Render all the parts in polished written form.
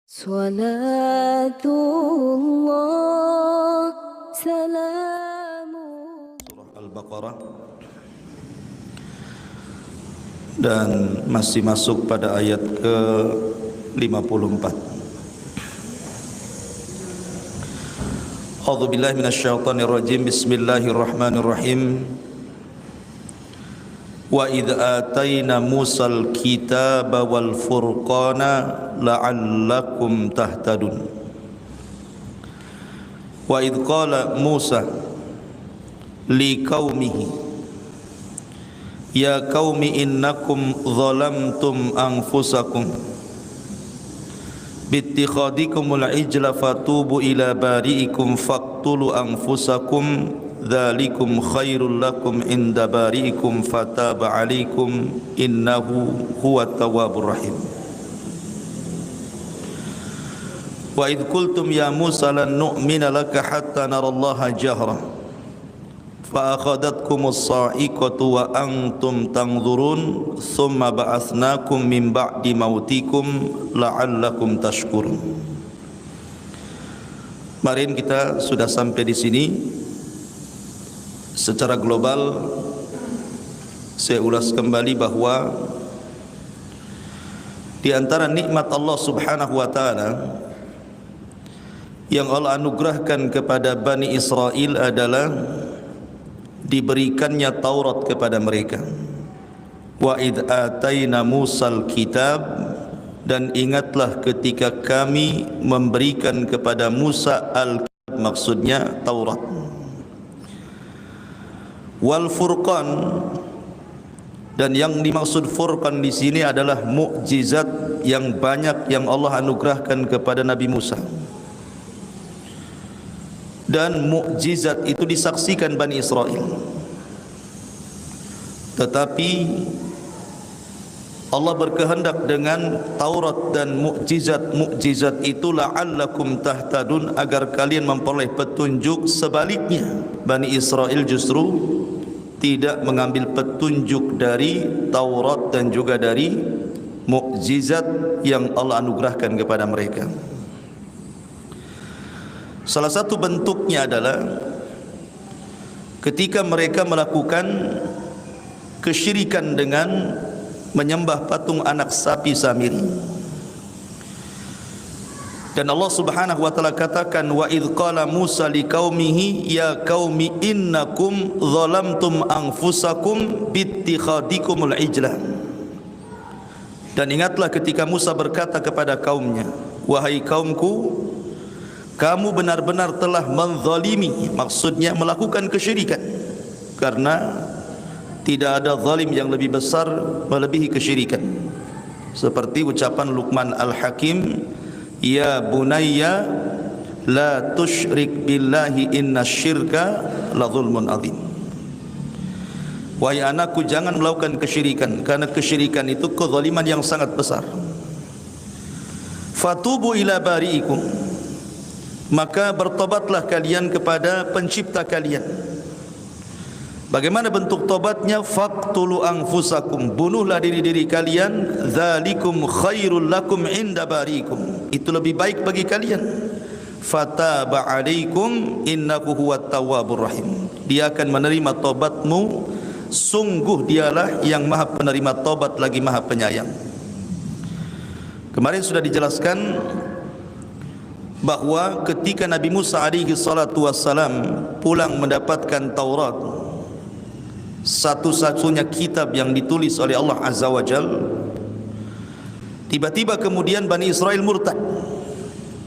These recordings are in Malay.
Salatullah salamu. Surah Al-Baqarah, dan masih masuk pada ayat ke-54. A'udzubillahi minasyaitonirrajim. Bismillahirrahmanirrahim. Wa idh atayna Musal kitaba wal furqana la'allakum tahtadun. Wa idh qala Musa liqaumihi ya qaumi innakum zalamtum anfusakum bittikhadikumul ijla fatubu ila bari'ikum faqtulu anfusakum dzalikum khairul lakum inda bari'ikum fataba 'alaikum innahu huwat tawwabur rahim. Wa idh qultum ya Musa lan nu'mina laka hatta narallaha jahra fa akhadhatkumus sa'iqatu wa antum tanzurun thumma ba'atsnakum min ba'di mautikum la'allakum tashkurun. Kemarin kita sudah sampai di sini. Secara global saya ulas kembali bahwa di antara nikmat Allah Subhanahu wa taala yang Allah anugerahkan kepada Bani Israel adalah diberikannya Taurat kepada mereka. Wa idh atayna Musal kitab, dan ingatlah ketika kami memberikan kepada Musa al-kitab, maksudnya Taurat. Wal furqan, dan yang dimaksud furqan di sini adalah mukjizat yang banyak yang Allah anugerahkan kepada Nabi Musa. Dan mukjizat itu disaksikan Bani Israel. Tetapi Allah berkehendak dengan Taurat dan mukjizat itu la'allakum tahtadun, agar kalian memperoleh petunjuk. Sebaliknya, Bani Israel justru tidak mengambil petunjuk dari Taurat dan juga dari mukjizat yang Allah anugerahkan kepada mereka. Salah satu bentuknya adalah ketika mereka melakukan kesyirikan dengan menyembah patung anak sapi Samiri. Dan Allah Subhanahu wa taala katakan, wa idz qala Musa liqaumihi ya qaumi innakum zalamtum anfusakum bittikhadikumul ijla. Dan ingatlah ketika Musa berkata kepada kaumnya, wahai kaumku, kamu benar-benar telah menzalimi, maksudnya melakukan kesyirikan, karena tidak ada zalim yang lebih besar melebihi kesyirikan. Seperti ucapan Luqman Al-Hakim, ya bunayya la tusyrik billahi innasyirka la zulmun azim. Wahai anakku, jangan melakukan kesyirikan, karena kesyirikan itu kezaliman yang sangat besar. Fatubu ila bari'ikum, maka bertobatlah kalian kepada pencipta kalian. Bagaimana bentuk tobatnya? Faqtulu anfusakum, bunuhlah diri-diri kalian. Dzalikum khairul lakum inda barikum, itu lebih baik bagi kalian. Fataba 'alaikum innahu huwat tawwabur rahim, dia akan menerima tobatmu, sungguh dialah yang maha penerima tobat lagi maha penyayang. Kemarin sudah dijelaskan bahwa ketika Nabi Musa alaihi salatu wassalam pulang mendapatkan Taurat, satu-satunya kitab yang ditulis oleh Allah Azza wa Jal, tiba-tiba kemudian Bani Israel murtad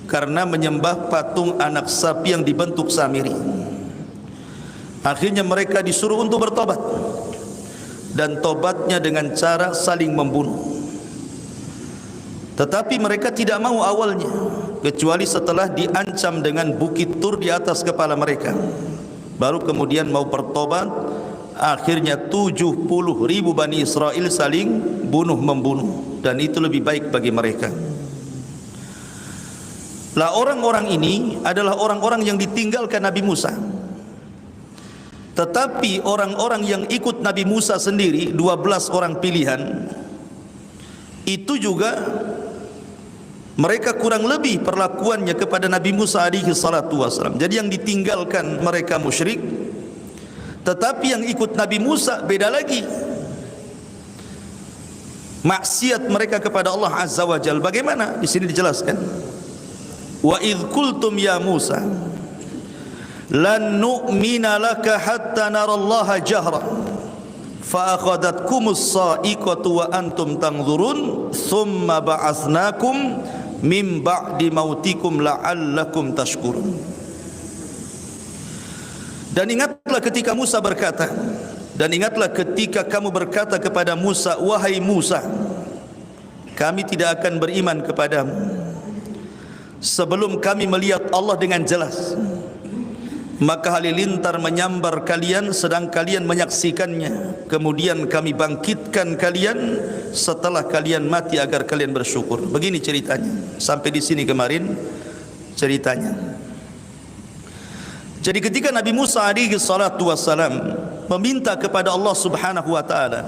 karena menyembah patung anak sapi yang dibentuk Samiri. Akhirnya mereka disuruh untuk bertobat, dan tobatnya dengan cara saling membunuh. Tetapi mereka tidak mau awalnya, kecuali setelah diancam dengan bukit Tur di atas kepala mereka, baru kemudian mau bertobat. Akhirnya 70.000 Bani Israel saling bunuh-membunuh, dan itu lebih baik bagi mereka. Lah, orang-orang ini adalah orang-orang yang ditinggalkan Nabi Musa. Tetapi orang-orang yang ikut Nabi Musa sendiri, 12 orang pilihan, itu juga Mereka kurang lebih perlakuannya kepada Nabi Musa alaihi salatu wasalam. Jadi yang ditinggalkan mereka musyrik, tetapi yang ikut Nabi Musa beda lagi. Maksiat mereka kepada Allah Azza wa Jalla. Bagaimana? Di sini dijelaskan. Wa idh qultum ya Musa lan nu'mina laka hatta narallaha jahra fa akhadhatkumus sa'iqatu wa antum tanzurun thumma ba'atsnakum min ba'di mautikum la'allakum tashkurun. Dan ingatlah ketika Musa berkata, dan ingatlah ketika kamu berkata kepada Musa, wahai Musa, kami tidak akan beriman kepadamu sebelum kami melihat Allah dengan jelas. Maka halilintar menyambar kalian sedang kalian menyaksikannya. Kemudian kami bangkitkan kalian setelah kalian mati agar kalian bersyukur. Begini ceritanya. Sampai di sini kemarin ceritanya. Jadi ketika Nabi Musa alaihi salatu wassalam meminta kepada Allah Subhanahu wa taala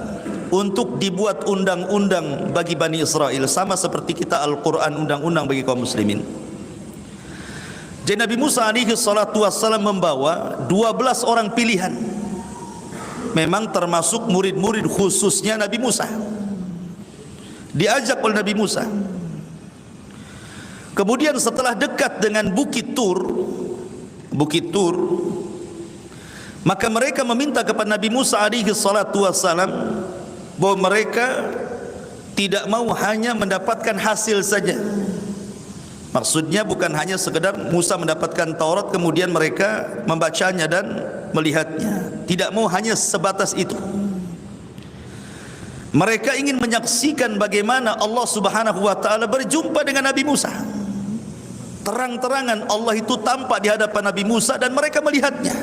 untuk dibuat undang-undang bagi Bani Israel, sama seperti kita Al-Quran undang-undang bagi kaum muslimin. Jadi Nabi Musa alaihi salatu wassalam membawa 12 orang pilihan. Memang termasuk murid-murid khususnya Nabi Musa. Diajak oleh Nabi Musa. Kemudian setelah dekat dengan Bukit Tur, maka mereka meminta kepada Nabi Musa alaihi salatu wassalam bahwa mereka tidak mau hanya mendapatkan hasil saja. Maksudnya bukan hanya sekedar Musa mendapatkan Taurat kemudian mereka membacanya dan melihatnya. Tidak mau hanya sebatas itu. Mereka ingin menyaksikan bagaimana Allah Subhanahu wa taala berjumpa dengan Nabi Musa. Terang-terangan Allah itu tampak di hadapan Nabi Musa dan mereka melihatnya.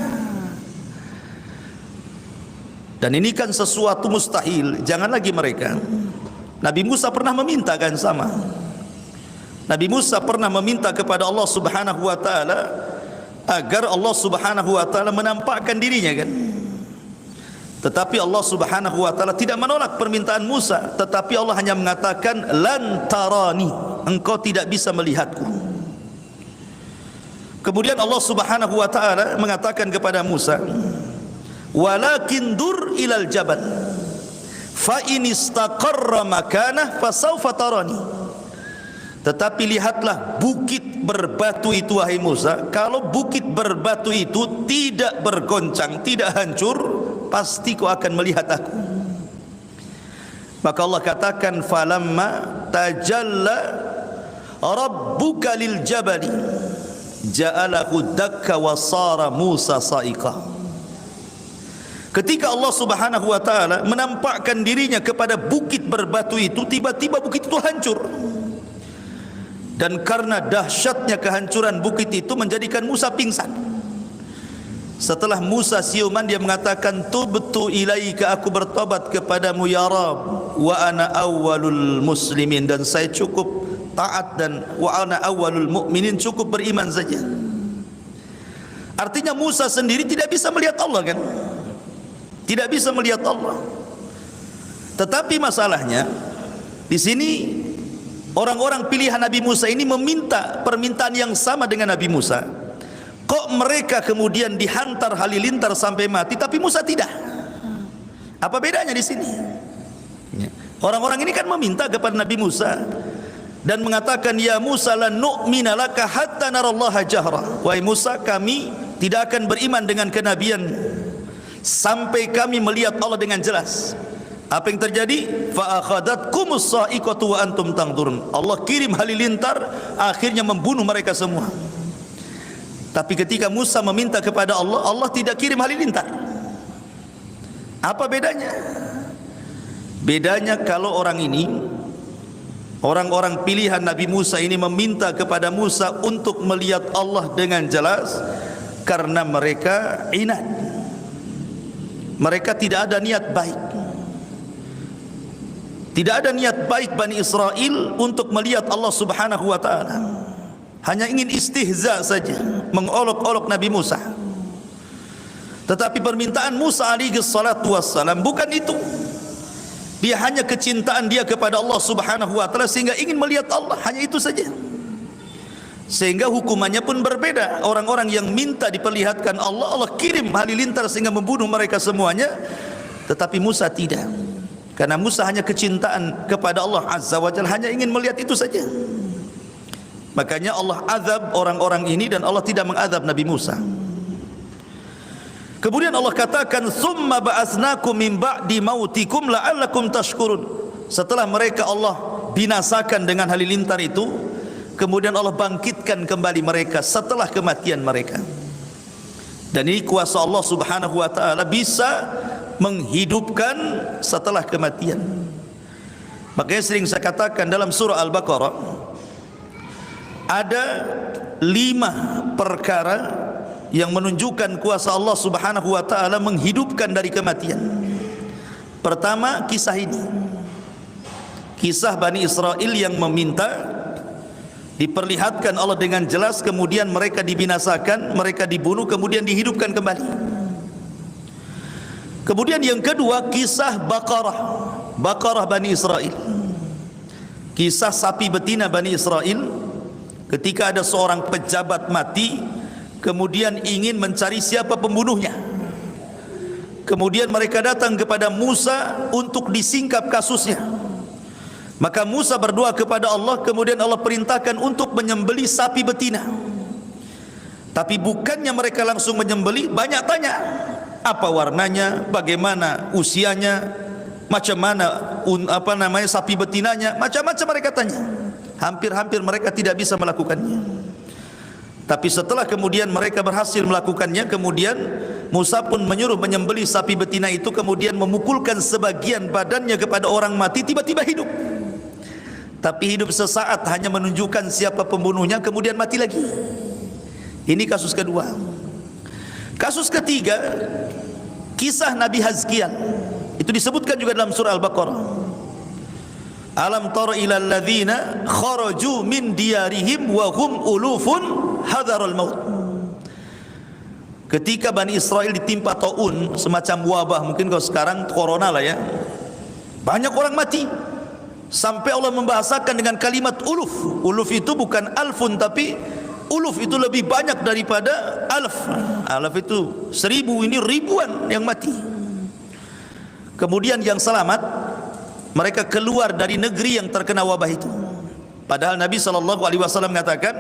Dan ini kan sesuatu mustahil. Jangan lagi mereka. Nabi Musa pernah meminta kan sama. Nabi Musa pernah meminta kepada Allah Subhanahu wa taala agar Allah Subhanahu wa taala menampakkan dirinya kan. Tetapi Allah Subhanahu wa taala tidak menolak permintaan Musa, tetapi Allah hanya mengatakan lan tarani, engkau tidak bisa melihatku. Kemudian Allah Subhanahu wa taala mengatakan kepada Musa, walakin dur ilal jabal fa in istaqarra makanah fasawfa tarani. Tetapi lihatlah bukit berbatu itu wahai Musa. Kalau bukit berbatu itu tidak bergoncang, tidak hancur, pasti kau akan melihat aku. Maka Allah katakan falamma tajalla rabbuka lil jabali ja'alahu dakka wa sara Musa sa'iqa. Ketika Allah Subhanahu wa taala menampakkan dirinya kepada bukit berbatu itu, tiba-tiba bukit itu hancur. Dan karena dahsyatnya kehancuran bukit itu menjadikan Musa pingsan. Setelah Musa siuman, dia mengatakan tubtu ilaika, aku bertobat kepadamu ya Rabb, wa ana awwalul muslimin, dan saya cukup taat, dan wa ana awwalul mu'minin, cukup beriman saja. Artinya Musa sendiri tidak bisa melihat Allah kan? Tidak bisa melihat Allah. Tetapi masalahnya di sini orang-orang pilihan Nabi Musa ini meminta permintaan yang sama dengan Nabi Musa. Kok mereka kemudian dihantar halilintar sampai mati, tapi Musa tidak? Apa bedanya di sini? Orang-orang ini kan meminta kepada Nabi Musa dan mengatakan, ya Musa lan nu'mina laka hatta narallaha jahra. Wahai Musa, kami tidak akan beriman dengan kenabian sampai kami melihat Allah dengan jelas. Apa yang terjadi? Fa akhadhatkumus sa'iqatu wa antum tanzurun. Allah kirim halilintar, akhirnya membunuh mereka semua. Tapi ketika Musa meminta kepada Allah, Allah tidak kirim halilintar. Apa bedanya? Bedanya kalau orang ini, orang-orang pilihan Nabi Musa ini meminta kepada Musa untuk melihat Allah dengan jelas karena mereka inat. Mereka tidak ada niat baik. Tidak ada niat baik Bani Israel untuk melihat Allah Subhanahu wa taala. Hanya ingin istihza saja, mengolok-olok Nabi Musa. Tetapi permintaan Musa alaihi salatu wassalam bukan itu. Dia hanya kecintaan dia kepada Allah Subhanahu wa taala sehingga ingin melihat Allah, hanya itu saja. Sehingga hukumannya pun berbeda. Orang-orang yang minta diperlihatkan Allah, Allah kirim halilintar sehingga membunuh mereka semuanya. Tetapi Musa tidak. Karena Musa hanya kecintaan kepada Allah Azza wa Jalla, hanya ingin melihat itu saja. Makanya Allah azab orang-orang ini dan Allah tidak mengazab Nabi Musa. Kemudian Allah katakan, "Tsumma ba'atsnakum min ba'di mautikum la'allakum tashkurun." Setelah mereka Allah binasakan dengan halilintar itu, kemudian Allah bangkitkan kembali mereka setelah kematian mereka. Dan ini kuasa Allah Subhanahu wa taala, bisa menghidupkan setelah kematian. Makanya sering saya katakan dalam surah Al-Baqarah ada 5 perkara yang menunjukkan kuasa Allah Subhanahu wa taala menghidupkan dari kematian. Pertama, kisah ini. Kisah Bani Israel yang meminta diperlihatkan Allah dengan jelas, kemudian mereka dibinasakan, mereka dibunuh, kemudian dihidupkan kembali. Kemudian yang kedua, kisah Baqarah Bani Israel. Kisah sapi betina Bani Israel ketika ada seorang pejabat mati, kemudian ingin mencari siapa pembunuhnya. Kemudian mereka datang kepada Musa untuk disingkap kasusnya. Maka Musa berdoa kepada Allah, kemudian Allah perintahkan untuk menyembelih sapi betina. Tapi bukannya mereka langsung menyembelih, banyak tanya. Apa warnanya, bagaimana usianya, macam mana sapi betinanya, macam-macam mereka tanya. Hampir-hampir mereka tidak bisa melakukannya. Tapi setelah kemudian mereka berhasil melakukannya, kemudian Musa pun menyuruh menyembelih sapi betina itu, kemudian memukulkan sebagian badannya kepada orang mati, tiba-tiba hidup. Tapi hidup sesaat, hanya menunjukkan siapa pembunuhnya, kemudian mati lagi. Ini kasus kedua. Kasus ketiga, kisah Nabi Hazkiel. Itu disebutkan juga dalam surah Al-Baqarah. Alam tara ilal ladzina kharaju min diyarihim wa hum ulufun hadarul maut. Ketika Bani Israel ditimpa taun, semacam wabah, mungkin kalau sekarang corona lah ya, banyak orang mati, sampai Allah membahasakan dengan kalimat uluf. Uluf itu bukan alfun, tapi uluf itu lebih banyak daripada alf. Alf itu 1000, ini ribuan yang mati. Kemudian yang selamat, mereka keluar dari negeri yang terkena wabah itu. Padahal Nabi SAW mengatakan,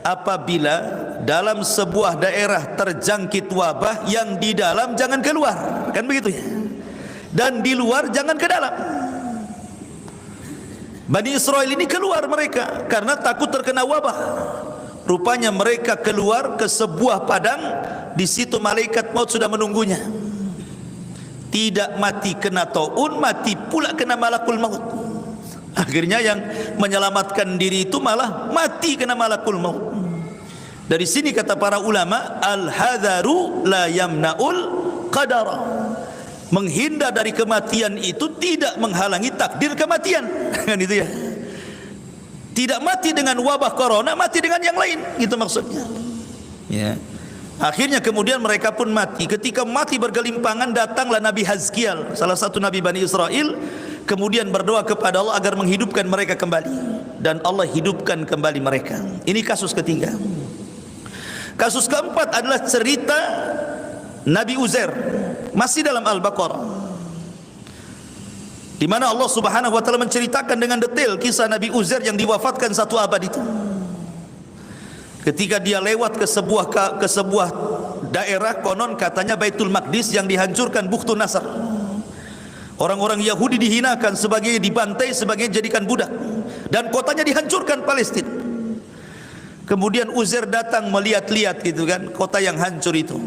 apabila dalam sebuah daerah terjangkit wabah, yang di dalam jangan keluar, kan begitu ya, dan di luar jangan ke dalam. Bani Israel ini keluar mereka karena takut terkena wabah. Rupanya mereka keluar ke sebuah padang, di situ malaikat maut sudah menunggunya. Tidak mati kena taun, mati pula kena malakul maut. Akhirnya yang menyelamatkan diri itu malah mati kena malakul maut. Dari sini kata para ulama, al-hadharu la yamna'ul qadara. Menghindar dari kematian itu tidak menghalangi takdir kematian. Kan itu ya. Tidak mati dengan wabah corona, mati dengan yang lain, gitu maksudnya. Ya. Akhirnya kemudian mereka pun mati. Ketika mati bergelimpangan, datanglah Nabi Hazkiel, salah satu Nabi Bani Israel, kemudian berdoa kepada Allah agar menghidupkan mereka kembali. Dan Allah hidupkan kembali mereka. Ini kasus ketiga. Kasus keempat adalah cerita Nabi Uzair, masih dalam Al-Baqarah, di mana Allah Subhanahu wa taala menceritakan dengan detail kisah Nabi Uzair yang diwafatkan 1 abad itu. Ketika dia lewat ke sebuah daerah, konon katanya Baitul Maqdis yang dihancurkan, Bukhtun Nasr. Orang-orang Yahudi dihinakan, sebagai dibantai, sebagai jadikan budak, dan kotanya dihancurkan, Palestina. Kemudian Uzair datang melihat-lihat gitu kan, kota yang hancur itu.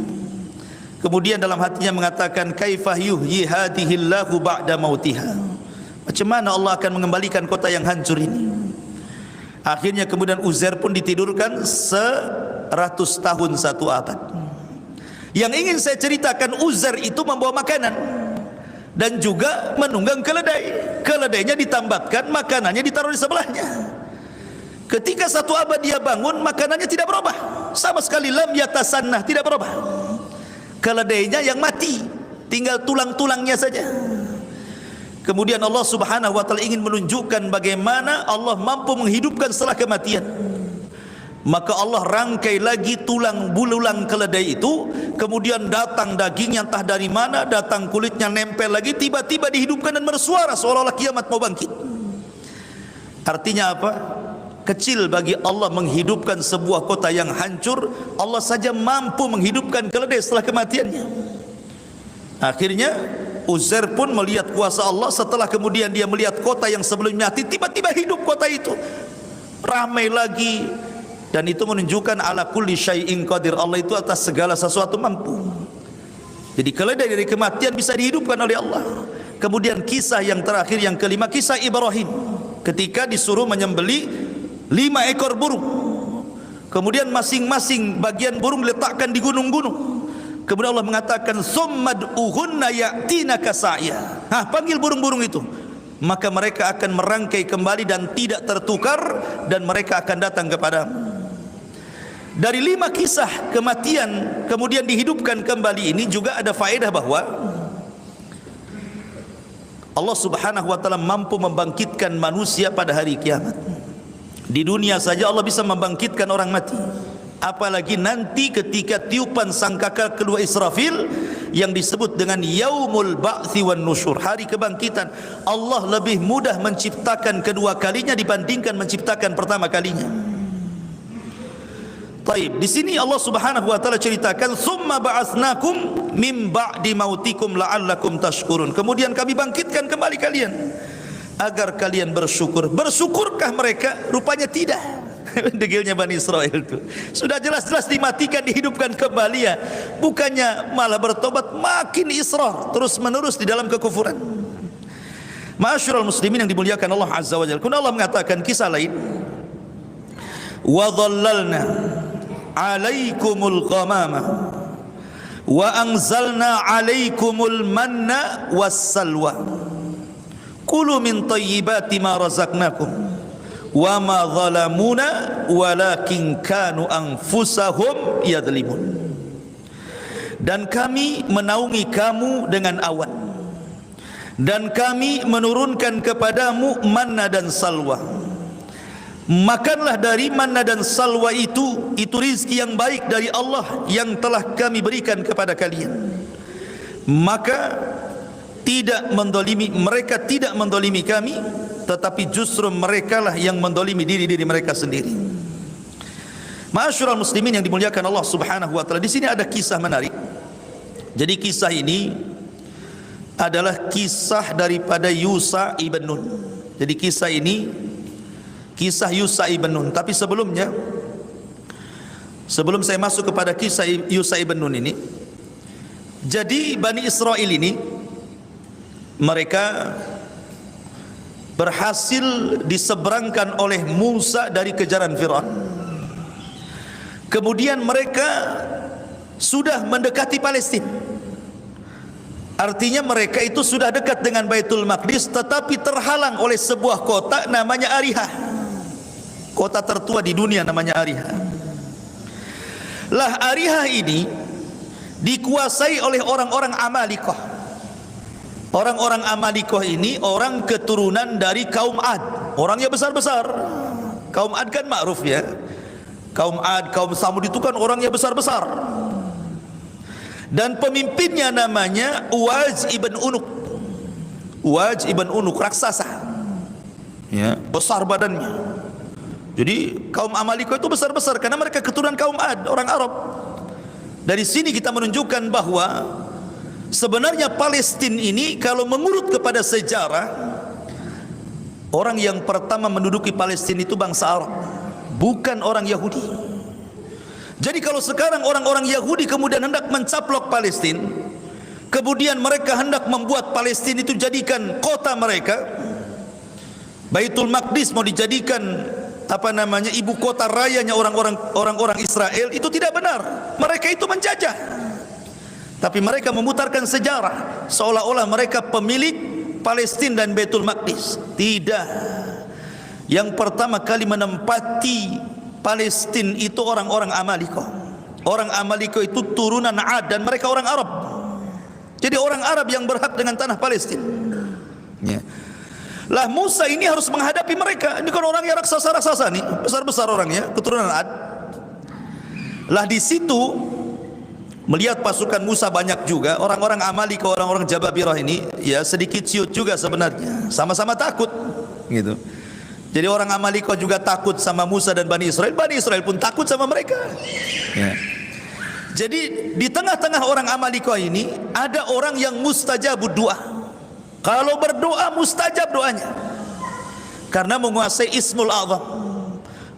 Kemudian dalam hatinya mengatakan, kaifah yuhyi hadhillahu ba'da mautiha. Macam mana Allah akan mengembalikan kota yang hancur ini? Akhirnya kemudian Uzair pun ditidurkan 100 tahun 1 abad. Yang ingin saya ceritakan, Uzair itu membawa makanan dan juga menunggang keledai. Keledainya ditambatkan, makanannya ditaruh di sebelahnya. Ketika 1 abad dia bangun, makanannya tidak berubah sama sekali, lam yatasannah, tidak berubah. Keledainya yang mati, tinggal tulang-tulangnya saja. Kemudian Allah Subhanahu wa taala ingin menunjukkan bagaimana Allah mampu menghidupkan setelah kematian. Maka Allah rangkai lagi tulang belulang keledai itu, kemudian datang dagingnya entah dari mana, datang kulitnya nempel lagi, tiba-tiba dihidupkan dan bersuara seolah-olah kiamat mau bangkit. Artinya apa? Kecil bagi Allah menghidupkan sebuah kota yang hancur. Allah saja mampu menghidupkan keledai setelah kematiannya. Akhirnya Uzair pun melihat kuasa Allah. Setelah kemudian dia melihat kota yang sebelumnya mati, tiba-tiba hidup kota itu, ramai lagi. Dan itu menunjukkan ala kulli syai'in qadir, Allah itu atas segala sesuatu mampu. Jadi keledai dari kematian bisa dihidupkan oleh Allah. Kemudian kisah yang terakhir, yang kelima, kisah Ibrahim ketika disuruh menyembelih 5 ekor burung. Kemudian masing-masing bagian burung diletakkan di gunung-gunung. Kemudian Allah mengatakan summad'uhunna ya'tinaka sa'ya. Panggil burung-burung itu, maka mereka akan merangkai kembali dan tidak tertukar, dan mereka akan datang kepadamu. Dari 5 kisah kematian kemudian dihidupkan kembali ini juga ada faedah bahwa Allah Subhanahu wa taala mampu membangkitkan manusia pada hari kiamat. Di dunia saja Allah bisa membangkitkan orang mati, apalagi nanti ketika tiupan sangkakala kedua Israfil yang disebut dengan yaumul ba'tsi wan nusyur, hari kebangkitan. Allah lebih mudah menciptakan kedua kalinya dibandingkan menciptakan pertama kalinya. Baik, di sini Allah Subhanahu wa taala ceritakan summa ba'atsnakum mim ba'di mautikum la'allakum tashkurun. Kemudian kami bangkitkan kembali kalian agar kalian bersyukur. Bersyukurkah mereka? Rupanya tidak. Degilnya Bani Israel itu sudah jelas-jelas dimatikan, dihidupkan kembali ya. Bukannya malah bertobat, makin israr terus menerus di dalam kekufuran. Ma'asyiral muslimin yang dimuliakan Allah Azza wa Jalla. Kemudian Allah mengatakan kisah lain, wa dhallalna 'alaikumul ghamama wa anzalna 'alaikumul manna wassalwa kulu min thayyibati ma razaqnakum wa ma zalamuna walakin kanu anfusahum yadhlimun. Dan kami menaungi kamu dengan awan, dan kami menurunkan kepadamu manna dan salwa. Makanlah dari manna dan salwa itu rizki yang baik dari Allah yang telah kami berikan kepada kalian. Maka tidak mendolimi, mereka tidak mendolimi kami, tetapi justru merekalah yang mendolimi diri mereka sendiri. Ma'asyiral muslimin yang dimuliakan Allah Subhanahu wa taala, di sini ada kisah menarik. Jadi kisah ini adalah kisah daripada Yusa ibn Nun. Jadi kisah ini kisah Yusa ibn Nun. Tapi sebelumnya, sebelum saya masuk kepada kisah Yusa ibn Nun ini, jadi Bani Israel ini mereka berhasil diseberangkan oleh Musa dari kejaran Firaun. Kemudian mereka sudah mendekati Palestina. Artinya mereka itu sudah dekat dengan Baitul Maqdis, tetapi terhalang oleh sebuah kota namanya Ariha. Kota tertua di dunia namanya Ariha. Lah Ariha ini dikuasai oleh orang-orang Amalikoh. Orang-orang Amalikoh ini orang keturunan dari kaum Ad. Orangnya besar-besar. Kaum Ad kan ma'ruf ya. Kaum Ad, kaum Samud itu kan orangnya besar-besar. Dan pemimpinnya namanya Uwaz ibn Unuk. Uwaz ibn Unuk, raksasa ya, besar badannya. Jadi kaum Amalikoh itu besar-besar karena mereka keturunan kaum Ad, orang Arab. Dari sini kita menunjukkan bahwa sebenarnya Palestina ini kalau mengurut kepada sejarah, orang yang pertama menduduki Palestina itu bangsa Arab, bukan orang Yahudi. Jadi kalau sekarang orang-orang Yahudi kemudian hendak mencaplok Palestina, kemudian mereka hendak membuat Palestina itu jadikan kota mereka, Baitul Maqdis mau dijadikan ibu kota rayanya orang-orang Israel, itu tidak benar. Mereka itu menjajah. Tapi mereka memutarkan sejarah seolah-olah mereka pemilik Palestina dan Baitul Maqdis. Tidak. Yang pertama kali menempati Palestina itu orang-orang Amalikoh. Orang Amalikoh itu turunan Ad dan mereka orang Arab. Jadi orang Arab yang berhak dengan tanah Palestina. Ya. Lah Musa ini harus menghadapi mereka. Ini kan orang yang raksasa-raksasa nih, besar-besar orangnya, keturunan Ad. Lah di situ melihat pasukan Musa banyak juga, orang-orang Amalika, orang-orang Jababirah ini ya sedikit ciut juga sebenarnya, sama-sama takut gitu. Jadi orang Amalika juga takut sama Musa dan Bani Israel pun takut sama mereka ya. Jadi di tengah-tengah orang Amalika ini ada orang yang mustajabud doa. Kalau berdoa mustajab doanya, karena menguasai Ismul A'zam,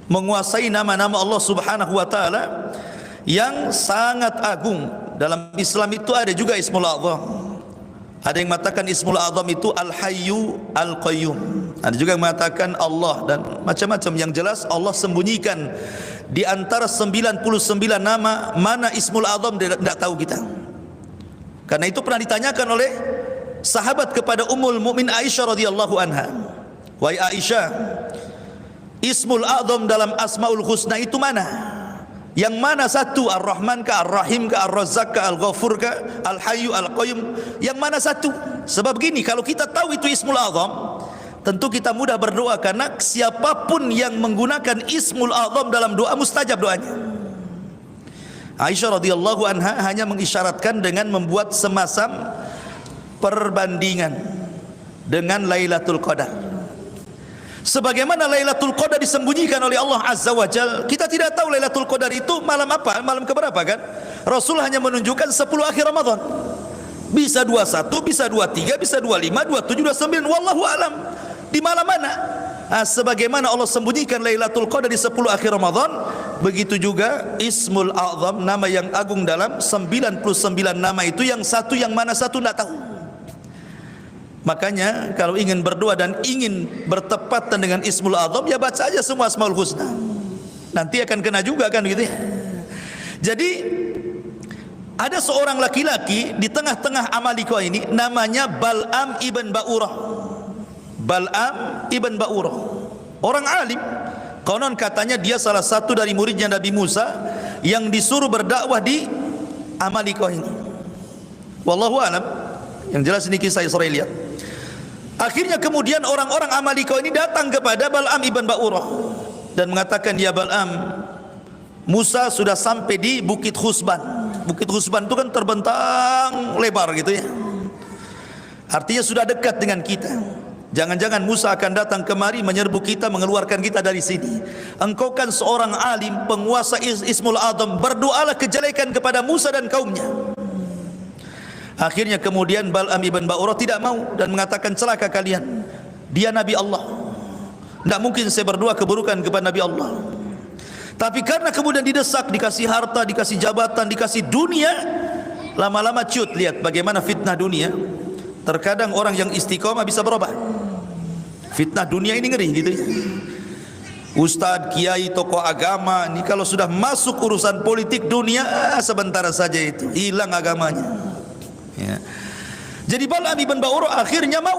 menguasai nama-nama Allah Subhanahu wa taala yang sangat agung. Dalam Islam itu ada juga Ismul A'zam. Ada yang mengatakan Ismul A'zam itu Al-Hayyu Al-Qayyum. Ada juga yang mengatakan Allah, dan macam-macam. Yang jelas Allah sembunyikan di antara 99 nama, mana Ismul A'zam tidak tahu kita. Karena itu pernah ditanyakan oleh sahabat kepada Ummul Mukmin Aisyah radhiyallahu anha, "Wahai Aisyah, Ismul A'zam dalam Asmaul Husna itu mana? Yang mana satu? Ar-Rahman ka, Ar-Rahim ka, Ar-Razzaq ka, Al-Ghafur ka, Al-Hayyu Al-Qayyum? Yang mana satu?" Sebab gini, kalau kita tahu itu Ismul A'zam, tentu kita mudah berdoa, karena siapapun yang menggunakan Ismul A'zam dalam doa mustajab doanya. Aisyah radhiyallahu anha hanya mengisyaratkan dengan membuat semacam perbandingan dengan Lailatul Qadar. Sebagaimana Lailatul Qadar disembunyikan oleh Allah Azza wa Jalla, kita tidak tahu Lailatul Qadar itu malam apa, malam keberapa kan? Rasul hanya menunjukkan 10 akhir Ramadan. Bisa 21, bisa 23, bisa 25, 27, 29, wallahu alam. Di malam mana? Sebagaimana Allah sembunyikan Lailatul Qadar di 10 akhir Ramadan, begitu juga Ismul A'zam, nama yang agung dalam 99 nama itu, yang satu yang mana satu tidak tahu. Makanya kalau ingin berdoa dan ingin bertepatan dengan Ismul A'zam, ya baca aja semua Asmaul Husna. Nanti akan kena juga kan gitu ya. Jadi ada seorang laki-laki di tengah-tengah Amalika ini, namanya Bal'am ibn Ba'urah. Bal'am ibn Ba'urah, orang alim. Konon katanya dia salah satu dari muridnya Nabi Musa yang disuruh berdakwah di Amalika ini. Wallahu alam. Yang jelas ini kisah Israeliat. Akhirnya kemudian orang-orang Amalika ini datang kepada Bal'am ibn Ba'urah dan mengatakan, "Ya Bal'am, Musa sudah sampai di Bukit Husban." Bukit Husban itu kan terbentang lebar gitu ya. Artinya sudah dekat dengan kita. Jangan-jangan Musa akan datang kemari menyerbu kita, mengeluarkan kita dari sini. Engkau kan seorang alim, penguasa Ismul A'zam, berdoalah kejelekan kepada Musa dan kaumnya. Akhirnya kemudian Bal'am ibn Ba'urah tidak mau dan mengatakan, "Celaka kalian, dia Nabi Allah. Tidak mungkin saya berdoa keburukan kepada Nabi Allah." Tapi karena kemudian didesak, dikasih harta, dikasih jabatan, dikasih dunia, lama-lama ciut. Lihat bagaimana fitnah dunia. Terkadang orang yang istiqomah bisa berubah. Fitnah dunia ini ngeri gitu ya. Ustadz, kiai, tokoh agama ini kalau sudah masuk urusan politik dunia, sebentar saja itu hilang agamanya ya. Jadi Bal'am ibn Ba'urah akhirnya mau,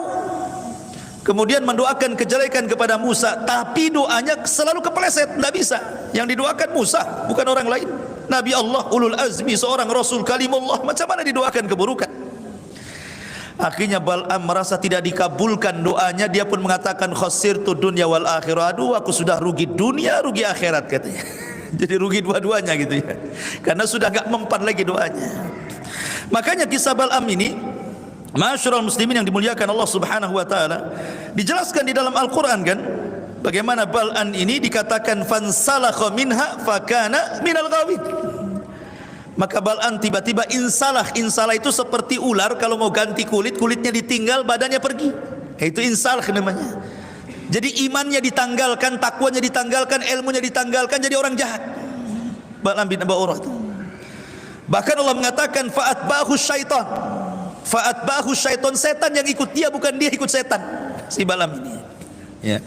kemudian mendoakan kejelekan kepada Musa, tapi doanya selalu kepeleset, tidak bisa. Yang didoakan Musa, bukan orang lain. Nabi Allah, ulul azmi, seorang Rasul kalimullah, macam mana didoakan keburukan? Akhirnya Bal'am merasa tidak dikabulkan doanya, dia pun mengatakan, "Khasirtu dunya wal akhirah." Aduh, aku sudah rugi dunia, rugi akhirat katanya. Jadi rugi dua-duanya gitu ya, karena sudah gak mempan lagi doanya. Makanya kisah Bal'am ini, ma'asyiral muslimin yang dimuliakan Allah Subhanahu wa taala, dijelaskan di dalam Al-Qur'an kan, bagaimana Bal'am ini dikatakan fansalakha minha fakana minal ghawin. Maka Bal'am tiba-tiba insalah. Insalah itu seperti ular kalau mau ganti kulit, kulitnya ditinggal, badannya pergi. Itu insalah namanya. Jadi imannya ditanggalkan, takwanya ditanggalkan, ilmunya ditanggalkan, jadi orang jahat. Bal'am bin Ba'urah itu. Bahkan Allah mengatakan fa'atba'ahu syaitan. Fa'atba'ahu syaitan, setan yang ikut dia, bukan dia ikut setan. Si Bal'am ini ya.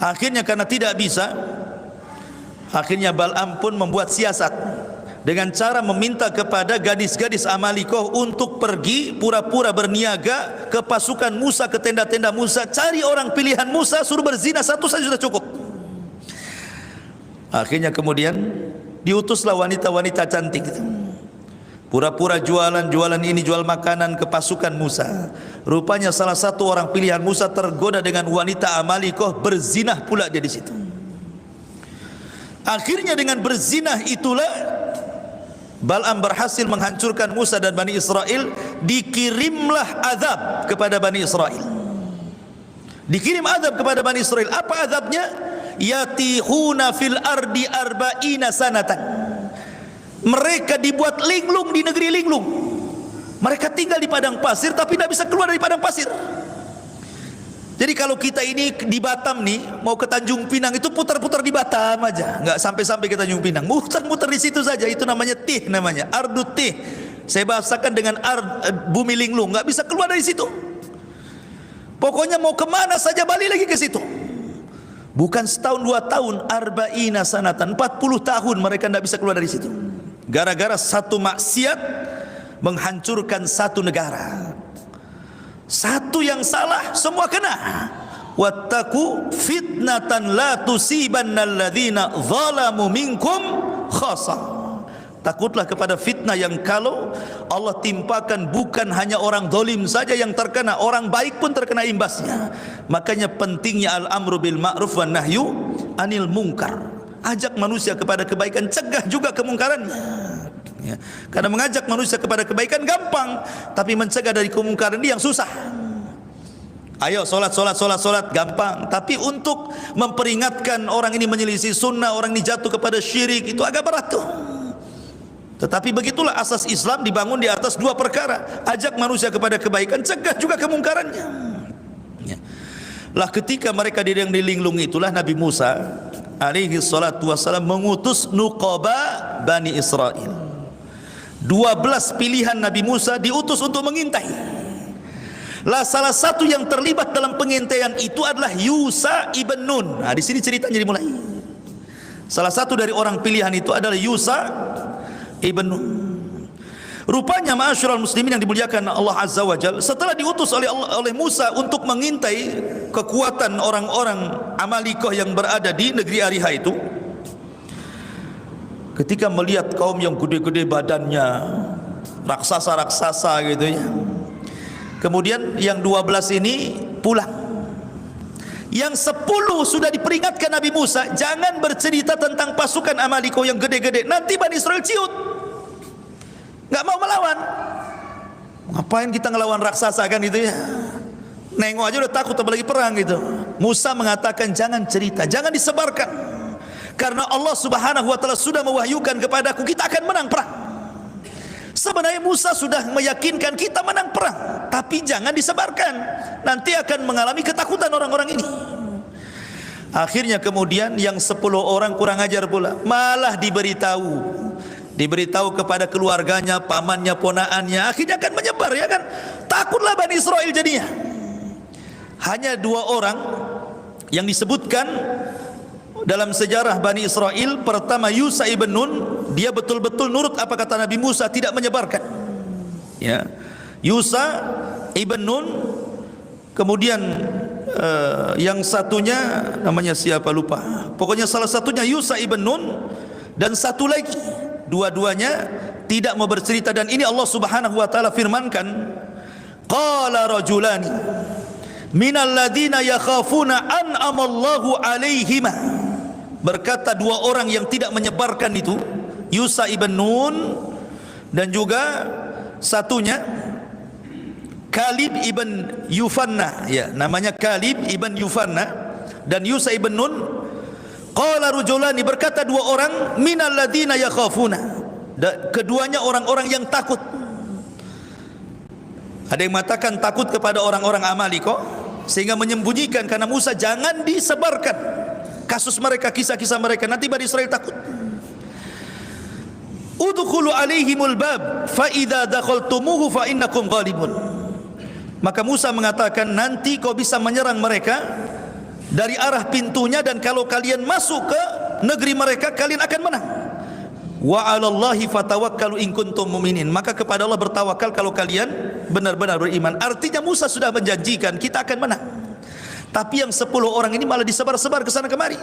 Akhirnya karena tidak bisa, akhirnya Bal'am pun membuat siasat dengan cara meminta kepada gadis-gadis Amalikoh untuk pergi pura-pura berniaga ke pasukan Musa, ke tenda-tenda Musa, cari orang pilihan Musa, suruh berzina satu saja sudah cukup. Akhirnya kemudian diutuslah wanita-wanita cantik itu. Pura-pura jualan ini, jual makanan ke pasukan Musa. Rupanya salah satu orang pilihan Musa tergoda dengan wanita Amalikoh, berzinah pula dia di situ. Akhirnya dengan berzinah itulah Bal'am berhasil menghancurkan Musa dan Bani Israel. Dikirimlah azab kepada Bani Israel. Dikirim azab kepada Bani Israel. Apa azabnya? Yatihuna fil ardi arba'ina sanatan. Mereka dibuat linglung di negeri linglung. Mereka tinggal di padang pasir tapi tidak bisa keluar dari padang pasir. Jadi kalau kita ini di Batam nih, mau ke Tanjung Pinang itu putar-putar di Batam aja, nggak sampai-sampai ke Tanjung Pinang, muter-muter di situ saja. Itu namanya tih, namanya ardut tih. Saya bahasakan dengan bumi linglung, nggak bisa keluar dari situ. Pokoknya mau kemana saja balik lagi ke situ. Bukan setahun 2 tahun, arba'ina sanatan, 40 tahun mereka tidak bisa keluar dari situ. Gara-gara satu maksiat menghancurkan satu negara. Satu yang salah semua kena. Wattaqu fitnatan la tusibannal ladzina zalamu minkum khassa. Takutlah kepada fitnah yang kalau Allah timpakan bukan hanya orang zalim saja yang terkena, orang baik pun terkena imbasnya. Makanya pentingnya al-amru bil ma'ruf wan nahyu anil munkar. Ajak manusia kepada kebaikan, cegah juga kemungkarannya. Ya. Karena mengajak manusia kepada kebaikan gampang, tapi mencegah dari kemungkaran ini yang susah. Ayo solat gampang, tapi untuk memperingatkan orang ini menyelisih sunnah, orang ini jatuh kepada syirik, itu agak berat tuh. Tetapi begitulah asas Islam dibangun di atas 2 perkara. Ajak manusia kepada kebaikan, cegah juga kemungkarannya. Ya. Lah ketika mereka di linglung itulah Nabi Musa alaihi salatu wassalam mengutus nuqaba Bani Israel. 12 pilihan Nabi Musa diutus untuk mengintai. Lah salah satu yang terlibat dalam pengintaian itu adalah Yusa ibn Nun. Nah, di sini ceritanya dimulai. Salah satu dari orang pilihan itu adalah Yusa ibn Nun. Rupanya ma'asyiral muslimin yang dimuliakan Allah Azza wa Jalla, setelah diutus oleh Musa untuk mengintai kekuatan orang-orang Amalikoh yang berada di negeri Ariha itu, ketika melihat kaum yang gede-gede badannya, raksasa-raksasa gitu ya, kemudian yang 12 ini pulang. Yang 10 sudah diperingatkan Nabi Musa, jangan bercerita tentang pasukan Amalikoh yang gede-gede, nanti Bani Israel ciut, nggak mau melawan. Ngapain kita ngelawan raksasa kan gitu ya, nengok aja udah takut apalagi perang gitu. Musa mengatakan jangan cerita, jangan disebarkan, karena Allah Subhanahu wa taala sudah mewahyukan kepadaku kita akan menang perang. Sebenarnya Musa sudah meyakinkan kita menang perang, tapi jangan disebarkan, nanti akan mengalami ketakutan orang-orang ini. Akhirnya kemudian yang 10 orang kurang ajar pula, malah diberitahu kepada keluarganya, pamannya, ponaannya, akhirnya akan menyebar ya kan. Takutlah Bani Israel jadinya. Hanya 2 orang yang disebutkan dalam sejarah Bani Israel. Pertama Yusa ibn Nun, dia betul-betul nurut apa kata Nabi Musa, tidak menyebarkan ya. Yusa ibn Nun. Kemudian yang satunya namanya siapa lupa, pokoknya salah satunya Yusa ibn Nun, dan satu lagi, dua-duanya tidak mau bercerita. Dan ini Allah Subhanahu wa taala firmankan, qala rajulani minal ladina yakhafuna an'amallahu alaihima. Berkata 2 orang yang tidak menyebarkan itu, Yusa ibn Nun dan juga satunya Kalib ibn Yufanna, ya namanya Kalib ibn Yufanna dan Yusa ibn Nun. Qala rajulani, berkata 2 orang minal ladina yakhafuna, keduanya orang-orang yang takut. Ada yang mengatakan takut kepada orang-orang Amalikoh sehingga menyembunyikan, karena Musa jangan disebarkan kasus mereka, kisah-kisah mereka, nanti Bani Israel takut. Udkhulu alaihimul bab fa idza dakhaltumuhu fa innakum ghalibun. Maka Musa mengatakan, nanti kau bisa menyerang mereka dari arah pintunya, dan kalau kalian masuk ke negeri mereka kalian akan menang. Wa 'alallahi fatawakkalu in kuntum mu'minin. Maka kepada Allah bertawakal kalau kalian benar-benar beriman. Artinya Musa sudah menjanjikan kita akan menang. Tapi yang 10 orang ini malah disebar-sebar ke sana kemari.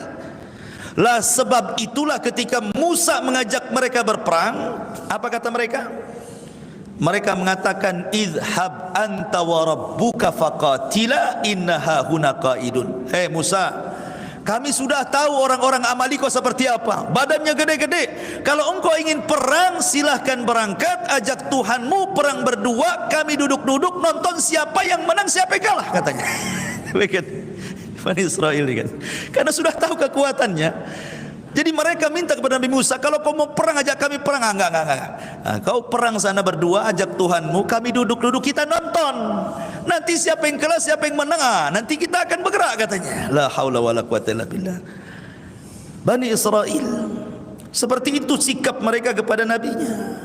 Lah sebab itulah ketika Musa mengajak mereka berperang, apa kata mereka? Mereka mengatakan idhab anta wa rabbuka faqatila innaha huna qaidun. Hei Musa, kami sudah tahu orang-orang Amaliko seperti apa. Badannya gede-gede. Kalau engkau ingin perang, silahkan berangkat, ajak Tuhanmu perang berdua, kami duduk-duduk nonton siapa yang menang, siapa yang kalah, katanya. Lihat Bani Israel kan. Karena sudah tahu kekuatannya. Jadi mereka minta kepada Nabi Musa, kalau kau mau perang ajak kami perang. Enggak. Nah, kau perang sana berdua, ajak Tuhanmu, kami duduk-duduk kita nonton. Nanti siapa yang kalah, siapa yang menang, nanti kita akan bergerak, katanya. La haula wala quwata illa billah. Bani Israel seperti itu sikap mereka kepada nabinya.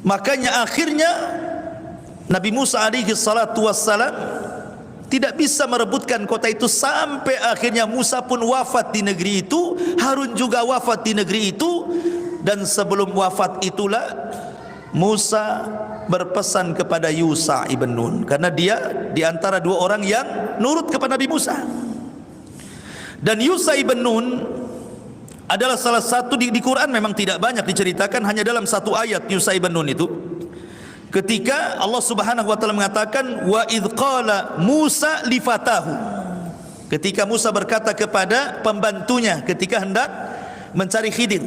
Makanya akhirnya Nabi Musa alaihi salatu wassalam tidak bisa merebutkan kota itu, sampai akhirnya Musa pun wafat di negeri itu, Harun juga wafat di negeri itu. Dan sebelum wafat itulah Musa berpesan kepada Yusha ibn Nun, karena dia di antara dua orang yang nurut kepada Nabi Musa. Dan Yusha ibn Nun adalah salah satu di Quran, memang tidak banyak diceritakan, hanya dalam satu ayat Yusha ibn Nun itu. Ketika Allah Subhanahu wa taala mengatakan wa idz qala Musa li fatahu, ketika Musa berkata kepada pembantunya ketika hendak mencari Khidir.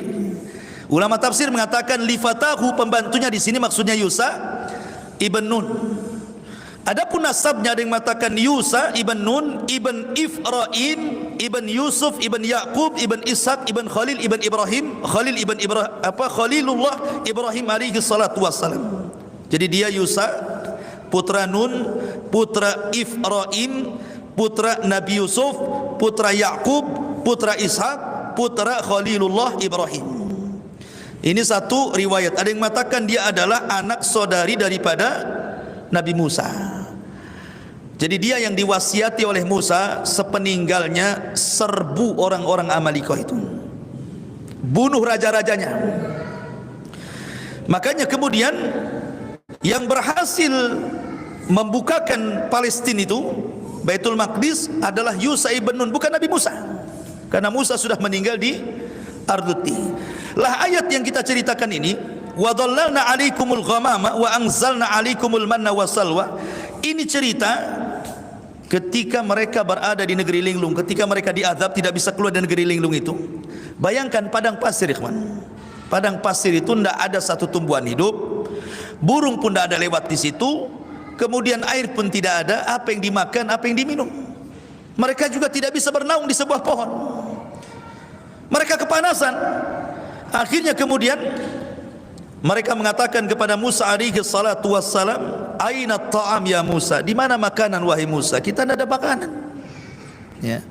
Ulama tafsir mengatakan li fatahu, pembantunya di sini maksudnya Yusha ibn Nun. Adapun nasabnya ada yang mengatakan Yusha ibn Nun ibn Ifrain ibn Yusuf ibn Yaqub ibn Ishaq ibn Khalil ibn Ibrahim, Khalilullah Ibrahim alaihi salatu wassalam. Jadi dia Yusha, putra Nun, putra Ifraim, putra Nabi Yusuf, putra Yaqub, putra Ishaq, putra Khalilullah Ibrahim. Ini satu riwayat. Ada yang mengatakan dia adalah anak saudari daripada Nabi Musa. Jadi dia yang diwasiati oleh Musa sepeninggalnya serbu orang-orang Amalikoh itu, bunuh raja-rajanya. Makanya kemudian yang berhasil membukakan Palestina itu, Baitul Maqdis, adalah Yusha ibn Nun, bukan Nabi Musa, karena Musa sudah meninggal di Arduti. Lah ayat yang kita ceritakan ini, wa dhallalna 'alaikumul ghamama wa anzalna 'alaikumul manna wassalwa, ini cerita ketika mereka berada di negeri linglung, ketika mereka diazab tidak bisa keluar dari negeri linglung itu. Bayangkan padang pasir, ikhwan. Padang pasir itu tidak ada satu tumbuhan hidup, burung pun tidak ada lewat di situ, kemudian air pun tidak ada, apa yang dimakan, apa yang diminum. Mereka juga tidak bisa bernaung di sebuah pohon. Mereka kepanasan. Akhirnya kemudian mereka mengatakan kepada Musa alaihi salatu wassalam, aina ta'am ya Musa, di mana makanan wahai Musa, kita tidak ada makanan. Ya.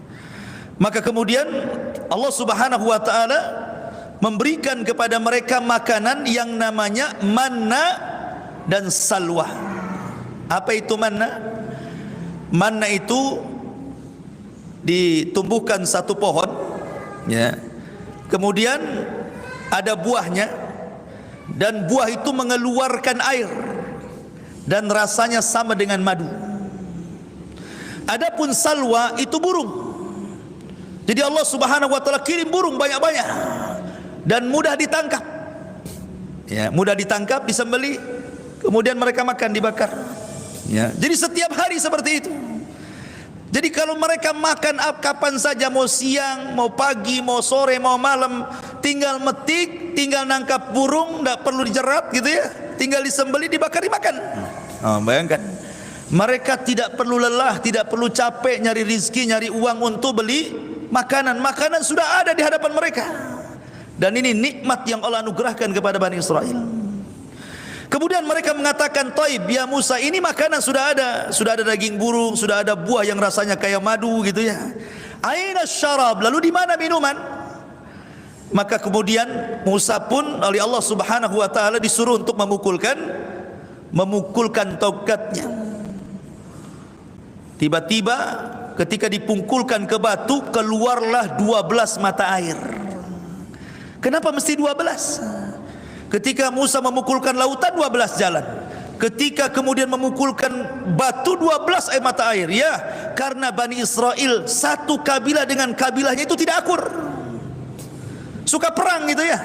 Maka kemudian Allah Subhanahu wa taala memberikan kepada mereka makanan yang namanya manna dan salwa. Apa itu manna? Manna itu ditumbuhkan satu pohon, ya. Kemudian ada buahnya, dan buah itu mengeluarkan air dan rasanya sama dengan madu. Adapun salwa itu burung. Jadi Allah Subhanahu wa taala kirim burung banyak-banyak dan mudah ditangkap. Ya, mudah ditangkap, disembelih, kemudian mereka makan, dibakar. Ya, jadi setiap hari seperti itu. Jadi kalau mereka makan kapan saja, mau siang, mau pagi, mau sore, mau malam, tinggal metik, tinggal nangkap burung, tidak perlu dijerat gitu ya, tinggal disembelih, dibakar, dimakan. Bayangkan, mereka tidak perlu lelah, tidak perlu capek nyari rizki, nyari uang untuk beli makanan. Makanan sudah ada di hadapan mereka. Dan ini nikmat yang Allah anugerahkan kepada Bani Israel. Kemudian mereka mengatakan, "Taib ya Musa, ini makanan sudah ada daging burung, sudah ada buah yang rasanya kayak madu gitu ya. Aina syarab, lalu di mana minuman?" Maka kemudian Musa pun oleh Allah Subhanahu wa taala disuruh untuk memukulkan tongkatnya. Tiba-tiba ketika dipungkulkan ke batu, keluarlah 12 mata air. Kenapa mesti 12? Ketika Musa memukulkan lautan, 12 jalan. Ketika kemudian memukulkan batu, 12 air mata air. Ya, karena Bani Israel satu kabilah dengan kabilahnya itu tidak akur, suka perang gitu ya.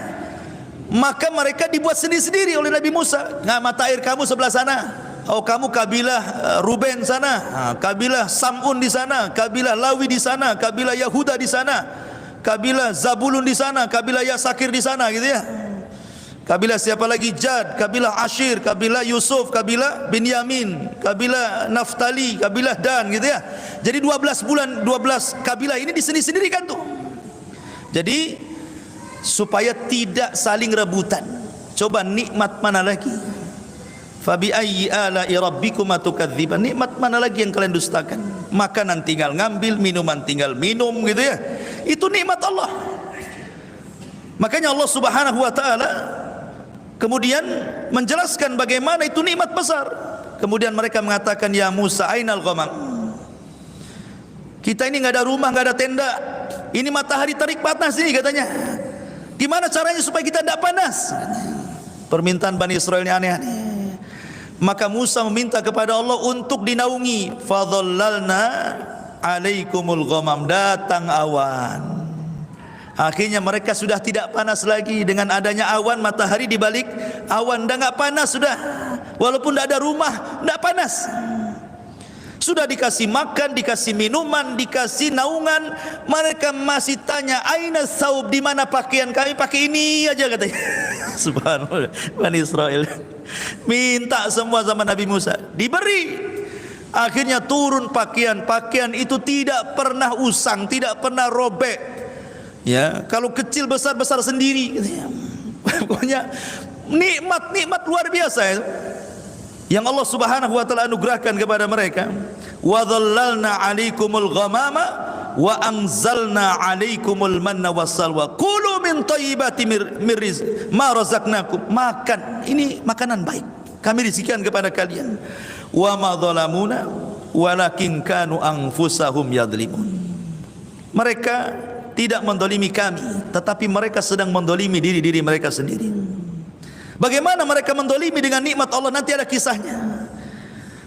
Maka mereka dibuat sendiri-sendiri oleh Nabi Musa. Nah, mata air kamu sebelah sana. Oh, kamu kabilah Ruben sana, kabilah Samun di sana, kabilah Lawi di sana, kabilah Yahuda di sana, kabilah Zabulun di sana, kabilah Yasakir di sana, gitu ya. Kabilah siapa lagi? Jad, kabilah Ashir, kabilah Yusuf, kabilah Binyamin, kabilah Naftali, kabilah Dan, gitu ya. Jadi 12 kabilah ini disendiri-sendirikan tuh. Jadi supaya tidak saling rebutan. Coba nikmat mana lagi? Fabi ayyi ala'i rabbikuma tukadziban. Nikmat mana lagi yang kalian dustakan? Makanan tinggal ngambil, minuman tinggal minum, gitu ya. Itu nikmat Allah. Makanya Allah Subhanahu wa taala kemudian menjelaskan bagaimana itu nikmat besar. Kemudian mereka mengatakan, ya Musa, ainal ghamam? Kita ini enggak ada rumah, enggak ada tenda. Ini matahari terik panas ini katanya. Gimana caranya supaya kita tidak panas? Permintaan Bani Israel ini aneh-aneh. Maka Musa meminta kepada Allah untuk dinaungi. Fadhallalna alaikumul ghamam. Datang awan. Akhirnya mereka sudah tidak panas lagi. Dengan adanya awan, matahari di balik awan, dah enggak panas sudah. Walaupun tidak ada rumah, tidak panas. Sudah dikasih makan, dikasih minuman, dikasih naungan, mereka masih tanya, aina saub, di mana pakaian kami? Pakai ini aja katanya. Subhanallah, Bani Israel minta semua sama Nabi Musa, diberi. Akhirnya turun pakaian itu tidak pernah usang, tidak pernah robek. Ya, kalau kecil besar sendiri. Pokoknya nikmat luar biasa ya, yang Allah Subhanahu wa taala anugerahkan kepada mereka. Wa dhallalna 'alaikumul ghamama wa anzalna 'alaikumul manna wassalwa. Kulu min thayyibati ma razaqnakum. Makan, ini makanan baik kami rizkikan kepada kalian. Wa ma dhalamuna walakin kanu anfusahum yadhlimun. Mereka tidak mendolimi kami, tetapi mereka sedang mendolimi diri mereka sendiri. Bagaimana mereka mendolimi dengan nikmat Allah? Nanti ada kisahnya.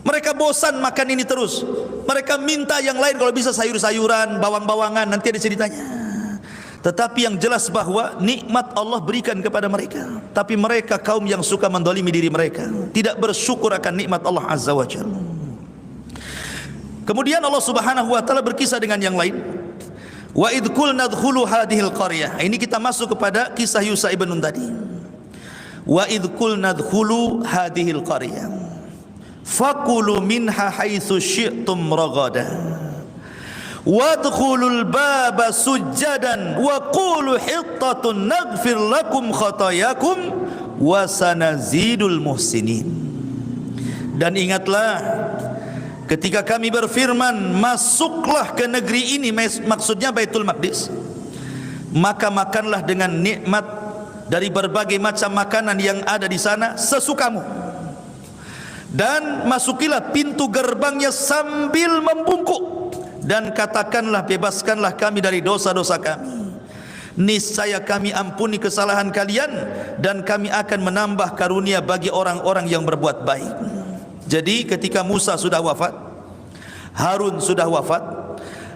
Mereka bosan makan ini terus. Mereka minta yang lain, kalau bisa sayur-sayuran, bawang-bawangan, nanti ada ceritanya. Tetapi yang jelas bahwa nikmat Allah berikan kepada mereka. Tapi mereka kaum yang suka mendolimi diri mereka, tidak bersyukur akan nikmat Allah Azza wa Jalla. Kemudian Allah Subhanahu wa taala berkisah dengan yang lain. Wa idh qulna dkhulu hadhil qaryah. Ini kita masuk kepada kisah Yusha ibn Nun tadi. Wa idh qulna dkhulu hadhil qaryah fakulu minha haitsu syi'tum ragada wadkhulul baba sujjadan wa qulu hittatun naghfir lakum khatayakum wa sanazidul muhsinin. Dan ingatlah ketika kami berfirman, masuklah ke negeri ini, maksudnya Baitul Maqdis, maka makanlah dengan nikmat dari berbagai macam makanan yang ada di sana sesukamu, dan masukilah pintu gerbangnya sambil membungkuk, dan katakanlah, bebaskanlah kami dari dosa-dosa kami, niscaya kami ampuni kesalahan kalian, dan kami akan menambah karunia bagi orang-orang yang berbuat baik. Jadi ketika Musa sudah wafat, Harun sudah wafat,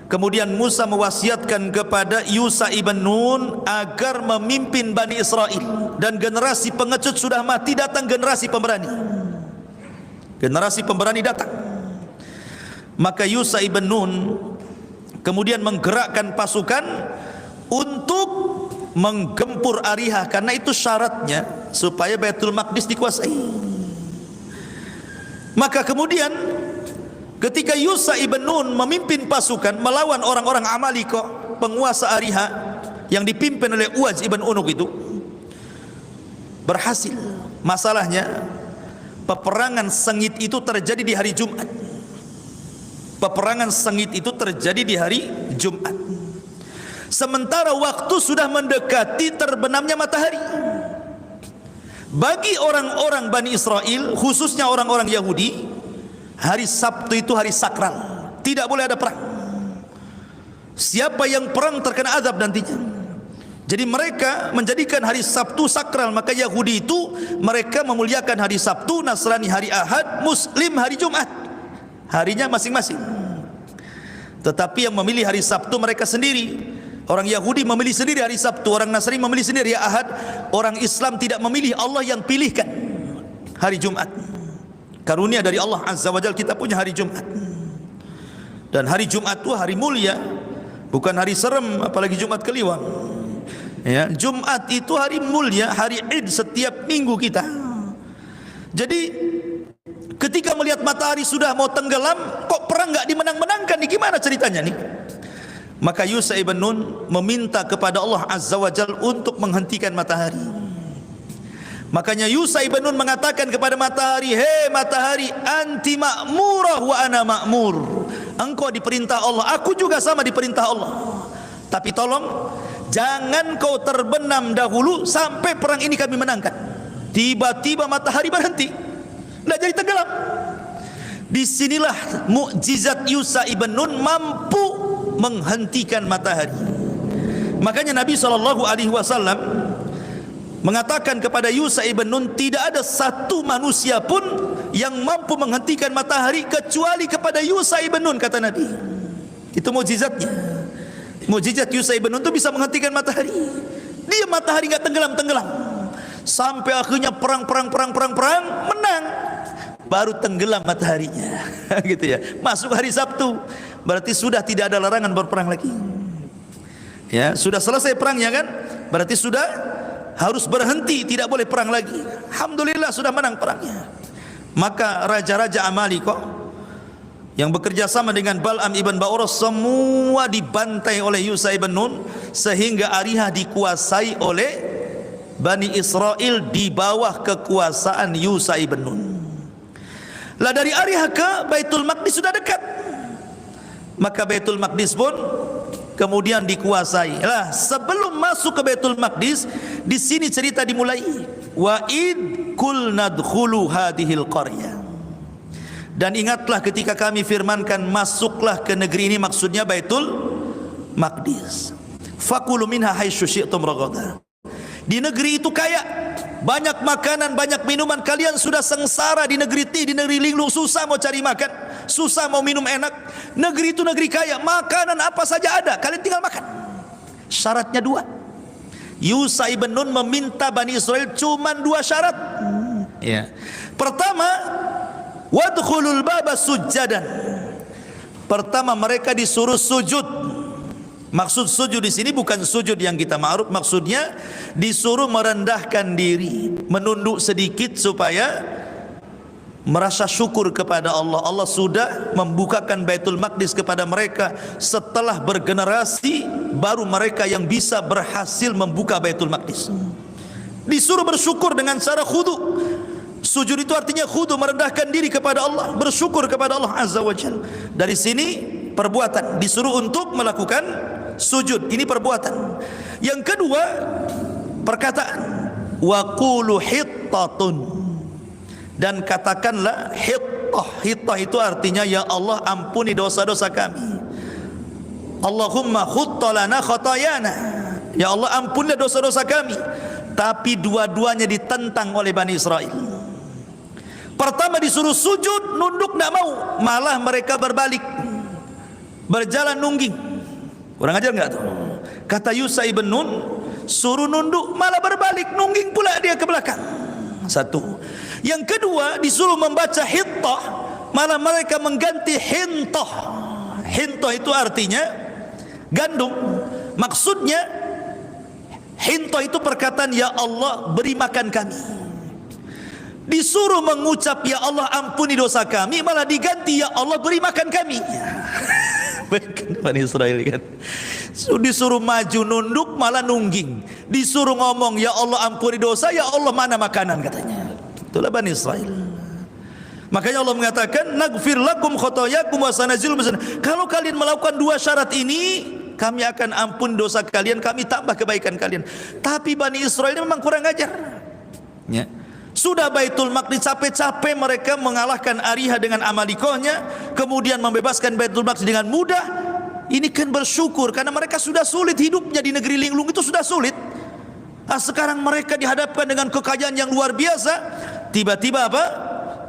kemudian Musa mewasiatkan kepada Yusha ibn Nun agar memimpin Bani Israel, dan generasi pengecut sudah mati, datang generasi pemberani. Generasi pemberani datang. Maka Yusha ibn Nun kemudian menggerakkan pasukan untuk menggempur Ariha, karena itu syaratnya supaya Baitul Maqdis dikuasai. Maka kemudian ketika Yusha ibn Nun memimpin pasukan melawan orang-orang Amalika, penguasa Ariha yang dipimpin oleh Uwais ibn Unuk, itu berhasil. Masalahnya peperangan sengit itu terjadi di hari Jumat. Peperangan sengit itu terjadi di hari Jumat, sementara waktu sudah mendekati terbenamnya matahari. Bagi orang-orang Bani Israel, khususnya orang-orang Yahudi, hari Sabtu itu hari sakral, tidak boleh ada perang. Siapa yang perang terkena azab nantinya. Jadi mereka menjadikan hari Sabtu sakral. Maka Yahudi itu mereka memuliakan hari Sabtu, Nasrani hari Ahad, Muslim hari Jumat, harinya masing-masing. Tetapi yang memilih hari Sabtu mereka sendiri. Orang Yahudi memilih sendiri hari Sabtu, orang Nasrani memilih sendiri hari Ahad, orang Islam tidak memilih, Allah yang pilihkan hari Jumat. Karunia dari Allah Azza wa Jalla kita punya hari Jumat. Dan hari Jumat itu hari mulia, bukan hari serem, apalagi Jumat Kliwon. Ya, Jumat itu hari mulia, hari Id setiap minggu kita. Jadi ketika melihat matahari sudah mau tenggelam, kok perang nggak dimenang-menangkan nih, gimana ceritanya nih? Maka Yusha ibn Nun meminta kepada Allah Azza wa Jalla untuk menghentikan matahari. Makanya Yusha ibn Nun mengatakan kepada matahari, "Hei matahari, anti ma'murah wa ana ma'mur." Engkau diperintah Allah, aku juga sama diperintah Allah. Tapi tolong jangan kau terbenam dahulu sampai perang ini kami menangkan. Tiba-tiba matahari berhenti, tidak jadi tenggelam. Disinilah mukjizat Yusha ibn Nun mampu menghentikan matahari. Makanya Nabi SAW mengatakan kepada Yusha ibn Nun, tidak ada satu manusia pun yang mampu menghentikan matahari kecuali kepada Yusha ibn Nun, kata Nabi. Itu mukjizatnya. Mukjizat Yusha ibn Nun itu bisa menghentikan matahari. Dia matahari nggak tenggelam-tenggelam sampai akhirnya perang menang, baru tenggelam mataharinya. Gitu ya. Masuk hari Sabtu, berarti sudah tidak ada larangan berperang lagi. Ya, sudah selesai perangnya kan? Berarti sudah harus berhenti, tidak boleh perang lagi. Alhamdulillah sudah menang perangnya. Maka raja-raja Amalika yang bekerja sama dengan Bal'am ibn Ba'urah semua dibantai oleh Yusha ibn Nun, sehingga Ariha dikuasai oleh Bani Israel di bawah kekuasaan Yusha ibn Nun. Lah dari Ariha ke Baitul Maqdis sudah dekat, maka Baitul Maqdis pun kemudian dikuasai. Lah sebelum masuk ke Baitul Maqdis, di sini cerita dimulai. Wa id kul nadkhulu hadhil qaryah. Dan ingatlah ketika kami firmankan masuklah ke negeri ini, maksudnya Baitul Maqdis. Fakulu minha haitsu syi'tum ragadan. Di negeri itu kaya, banyak makanan, banyak minuman. Kalian sudah sengsara di negeri Ti, di negeri linglung, susah mau cari makan, susah mau minum enak. Negeri itu negeri kaya, makanan apa saja ada, kalian tinggal makan. Syaratnya dua. Yusha ibn Nun meminta Bani Israel cuma dua syarat. Ya. Pertama, wadkhulul baba sujjadan. Pertama, mereka disuruh sujud. Maksud sujud di sini bukan sujud yang kita ma'ruf, maksudnya disuruh merendahkan diri, menunduk sedikit supaya merasa syukur kepada Allah. Allah sudah membukakan Baitul Maqdis kepada mereka. Setelah bergenerasi, baru mereka yang bisa berhasil membuka Baitul Maqdis. Disuruh bersyukur dengan cara khudu. Sujud itu artinya khudu, merendahkan diri kepada Allah, bersyukur kepada Allah Azza wa Jalla. Dari sini perbuatan, disuruh untuk melakukan sujud, ini perbuatan. Yang kedua, perkataan, wa qulu hittatun, dan katakanlah hittah. Hittah itu artinya, ya Allah ampuni dosa-dosa kami. Allahumma khutta lana khatayana, ya Allah ampunilah dosa-dosa kami. Tapi dua-duanya ditentang oleh Bani Israel. Pertama disuruh sujud, nunduk tidak mau, malah mereka berbalik, berjalan nungging. Kurang ajar enggak tuh? Kata Yusha ibn Nun, suruh nunduk malah berbalik, nungging pula dia ke belakang. Satu. Yang kedua, disuruh membaca hittah, malah mereka mengganti hintah. Hintah itu artinya gandum. Maksudnya hintah itu perkataan, ya Allah beri makan kami. Disuruh mengucap ya Allah ampuni dosa kami, malah diganti ya Allah beri makan kami. Bani Israel kan, disuruh maju nunduk malah nungging, disuruh ngomong ya Allah ampuni dosa, ya Allah mana makanan, katanya. Itulah Bani Israel. Makanya Allah mengatakan naghfir lakum khotoyakum wa sanazil. Kalau kalian melakukan dua syarat ini, kami akan ampun dosa kalian, kami tambah kebaikan kalian. Tapi Bani Israel ini memang kurang ajar ya. Sudah Baitul Maqdis, capek-capek mereka mengalahkan Ariha dengan Amalikohnya, kemudian membebaskan Baitul Maqdis dengan mudah. Ini kan bersyukur karena mereka sudah sulit hidupnya di negeri linglung, itu sudah sulit. Sekarang mereka dihadapkan dengan kekayaan yang luar biasa. Tiba-tiba apa?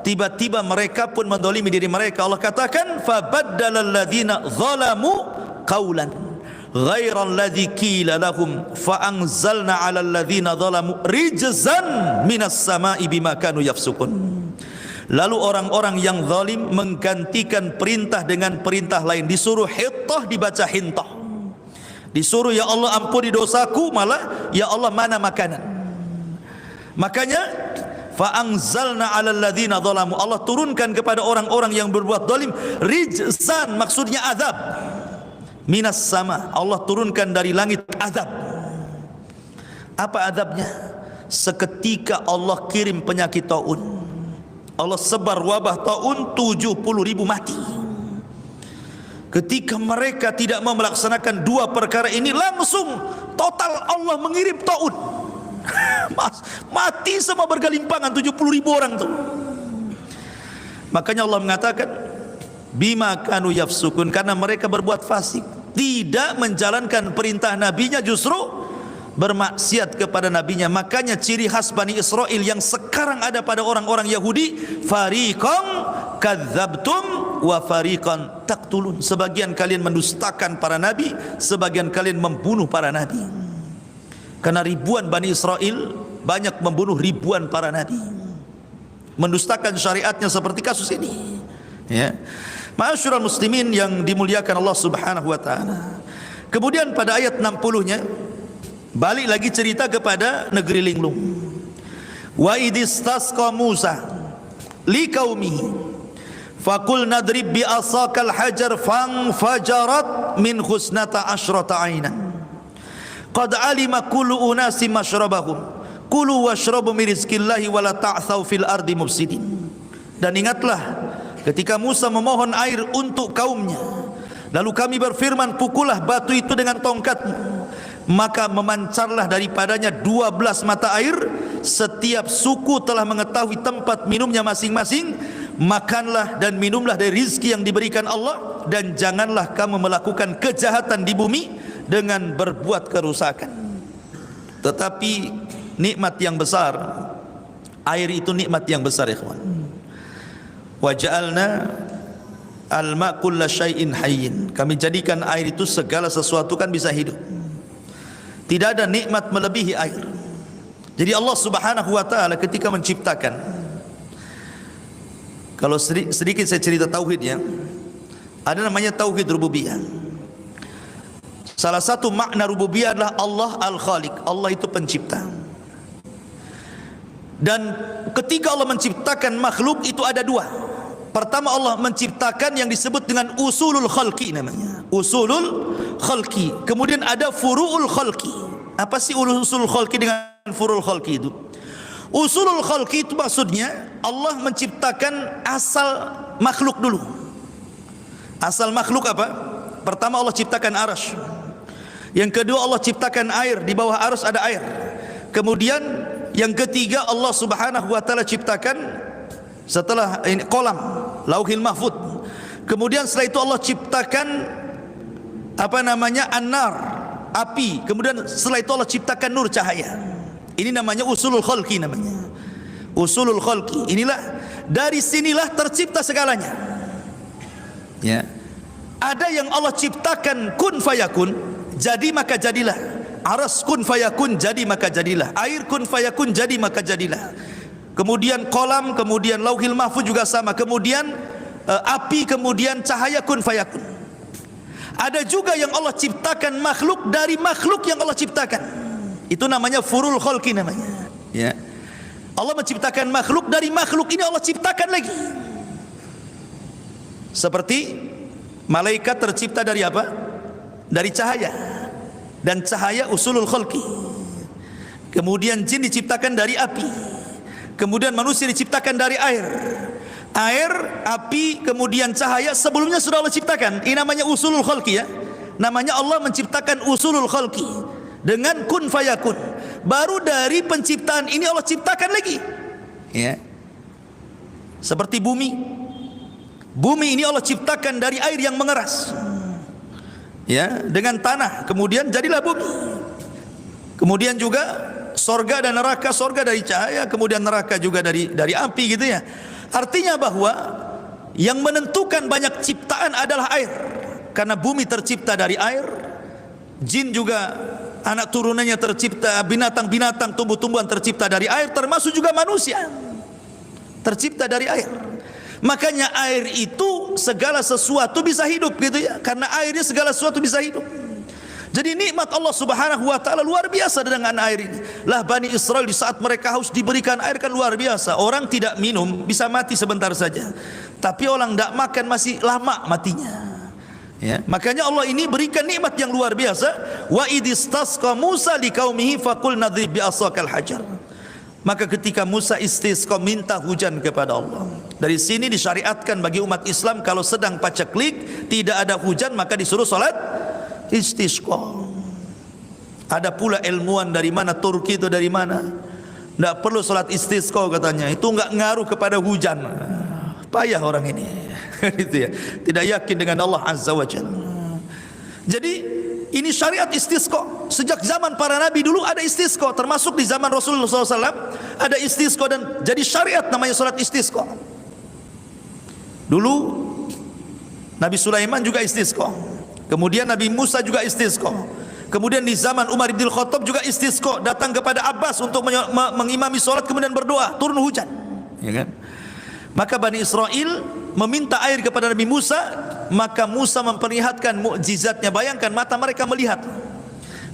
Tiba-tiba mereka pun mendolimi diri mereka. Allah katakan fabaddalal ladzina zalamu qaulan, ghairal ladzi qila lahum fa anzalna 'alal ladzina zalamu rijzan minas sama'i bima kanu yafsukun. Lalu orang-orang yang zalim menggantikan perintah dengan perintah lain. Disuruh hittah dibaca hintah. Disuruh ya Allah ampuni dosaku, malah ya Allah mana makanan. Makanya fa anzalna 'alal ladzina zalamu, Allah turunkan kepada orang-orang yang berbuat zalim rijzan, maksudnya azab. Minas sama, Allah turunkan dari langit azab. Apa azabnya? Seketika Allah kirim penyakit taun. Allah sebar wabah taun, 70.000 mati. Ketika mereka tidak mau melaksanakan dua perkara ini, langsung total Allah mengirim taun. Mati semua bergelimpangan 70.000 orang tuh. Makanya Allah mengatakan bima kanu yafsukun, karena mereka berbuat fasik, tidak menjalankan perintah nabinya, justru bermaksiat kepada nabinya. Makanya ciri khas Bani Israel yang sekarang ada pada orang-orang Yahudi, fariqan kadzabtum wa fariqan taqtulun. Sebagian kalian mendustakan para nabi, sebagian kalian membunuh para nabi. Karena ribuan Bani Israel banyak membunuh ribuan para nabi, mendustakan syariatnya seperti kasus ini, ya. Ma'asyiral muslimin yang dimuliakan Allah Subhanahu wa taala. Kemudian pada ayat 60-nya balik lagi cerita kepada negeri linglung. Wa idistasqa Musa liqaumihi faqul nadrib bi asaqal hajar fanfajarat min husnata asyrata ainan qad alima kullu unasim masyrabahum kulu washrabu min rizqillahi wa la ta'thaw fil ardi mufsidin. Dan ingatlah ketika Musa memohon air untuk kaumnya, lalu kami berfirman, pukullah batu itu dengan tongkatmu, maka memancarlah daripadanya 12 mata air. Setiap suku telah mengetahui tempat minumnya masing-masing. Makanlah dan minumlah dari rizki yang diberikan Allah, dan janganlah kamu melakukan kejahatan di bumi dengan berbuat kerusakan. Tetapi nikmat yang besar, air itu nikmat yang besar, ikhwan. Wa ja'alna al-ma' kulla syai'in hayyin, kami jadikan air itu segala sesuatu kan bisa hidup. Tidak ada nikmat melebihi air. Jadi Allah Subhanahu wa taala ketika menciptakan, kalau sedikit saya cerita tauhid ya, ada namanya tauhid rububiyah. Salah satu makna rububiyah adalah Allah al-Khaliq, Allah itu pencipta. Dan ketika Allah menciptakan makhluk itu ada dua. Pertama, Allah menciptakan yang disebut dengan usulul khalqi namanya, usulul khalqi. Kemudian ada furu'ul khalqi. Apa sih usulul khalqi dengan furu'ul khalqi itu? Usulul khalqi itu maksudnya Allah menciptakan asal makhluk dulu. Asal makhluk apa? Pertama Allah ciptakan arasy. Yang kedua Allah ciptakan air, di bawah arasy ada air. Kemudian yang ketiga Allah Subhanahu wa taala ciptakan setelah ini kolam, lauhil mahfud. Kemudian setelah itu Allah ciptakan apa namanya, an-nar, api. Kemudian setelah itu Allah ciptakan nur, cahaya. Ini namanya usulul khalqi namanya. Usulul khalqi. Inilah, dari sinilah tercipta segalanya. Ya. Ada yang Allah ciptakan kun fayakun, jadi maka jadilah. Aras kun fayakun, jadi maka jadilah. Air kun fayakun, jadi maka jadilah. Kemudian kolam, kemudian lauhil mahfuz juga sama. Kemudian api, kemudian cahaya kun fayakun. Ada juga yang Allah ciptakan makhluk dari makhluk yang Allah ciptakan. Itu namanya furul khalqi namanya. Ya. Allah menciptakan makhluk dari makhluk ini Allah ciptakan lagi. Seperti malaikat tercipta dari apa? Dari cahaya. Dan cahaya usulul khalqi. Kemudian jin diciptakan dari api. Kemudian manusia diciptakan dari air. Air, api, kemudian cahaya sebelumnya sudah Allah ciptakan. Ini namanya usulul khalqi ya. Namanya Allah menciptakan usulul khalqi dengan kun fayakun. Baru dari penciptaan ini Allah ciptakan lagi. Ya. Seperti bumi. Bumi ini Allah ciptakan dari air yang mengeras. Ya, dengan tanah, kemudian jadilah bumi. Kemudian juga sorga dan neraka, sorga dari cahaya, kemudian neraka juga dari api gitu ya. Artinya bahwa yang menentukan banyak ciptaan adalah air. Karena bumi tercipta dari air, Jin juga anak turunannya tercipta, binatang-binatang, tumbuh-tumbuhan tercipta dari air, termasuk juga manusia tercipta dari air. Makanya air itu segala sesuatu bisa hidup gitu ya, karena airnya segala sesuatu bisa hidup. Jadi nikmat Allah Subhanahu wa taala luar biasa dengan air ini. Lah Bani Israel di saat mereka haus diberikan air kan luar biasa. Orang tidak minum bisa mati sebentar saja, tapi orang tidak makan masih lama matinya. Ya, makanya Allah ini berikan nikmat yang luar biasa. Wa idistasqa Musa liqaumihi faqul nadrib bi'asakal hajar. Maka ketika Musa istisqa, minta hujan kepada Allah. Dari sini disyariatkan bagi umat Islam kalau sedang paceklik tidak ada hujan maka disuruh salat istisqa. Ada pula ilmuwan dari mana, Turki itu dari mana, tidak perlu salat istisqa katanya, itu enggak ngaruh kepada hujan. Payah orang ini. Gitu ya. Tidak yakin dengan Allah Azza wa Jalla. Jadi ini syariat istisqa. Sejak zaman para nabi dulu ada istisqa, termasuk di zaman Rasulullah SAW ada istisqa, dan jadi syariat namanya salat istisqa. Dulu Nabi Sulaiman juga istisqa, kemudian Nabi Musa juga istisqa, kemudian di zaman Umar bin Khattab juga istisqa, datang kepada Abbas untuk mengimami salat kemudian berdoa turun hujan, ya kan? Maka Bani Israel meminta air kepada Nabi Musa, maka Musa memperlihatkan mukjizatnya. Bayangkan mata mereka melihat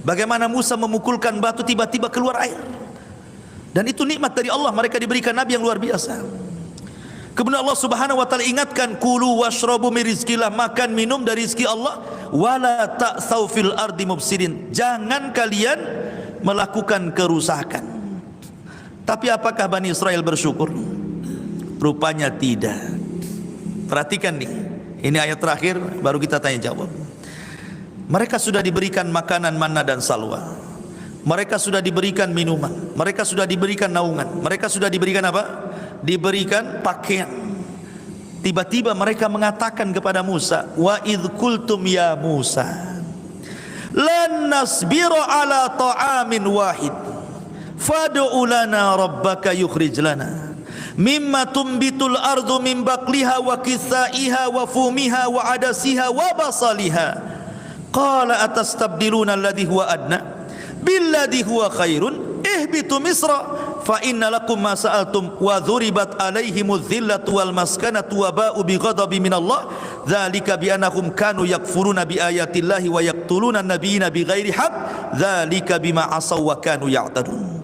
bagaimana Musa memukulkan batu tiba-tiba keluar air. Dan itu nikmat dari Allah, mereka diberikan nabi yang luar biasa. Kemudian Allah Subhanahu wa taala ingatkan, kulu washrabu min rizqillah, makan minum dari rezeki Allah, wala ta'tsaw fil ardi mufsidin, jangan kalian melakukan kerusakan. Tapi apakah Bani Israel bersyukur? Rupanya tidak. Perhatikan nih, ini ayat terakhir baru kita tanya jawab. Mereka sudah diberikan makanan manna dan salwa, mereka sudah diberikan minuman, mereka sudah diberikan naungan, mereka sudah diberikan apa? Diberikan pakaian. Tiba-tiba mereka mengatakan kepada Musa, wa idh qultum ya Musa lan nasbiru ala ta'amin wahid fad'u lana rabbaka yukhrij lana mimma tumbitul ardu min baqliha wa kithaiha wa fumiha wa adasiha wa basaliha qala atastabdiluna alladhi huwa adna billadhi huwa khairun ihbitu misra fa inna lakum ma sa'altum wa dhuribat alaihimudz dhillatu wal maskanatu wa ba'u bi ghadabi minallah dzalika bi annahum kanu yakfuruna bi ayatillahi wa yaqtuluna an-nabiyina bighairi haqq dzalika bima asaw wa kanu ya'tadun.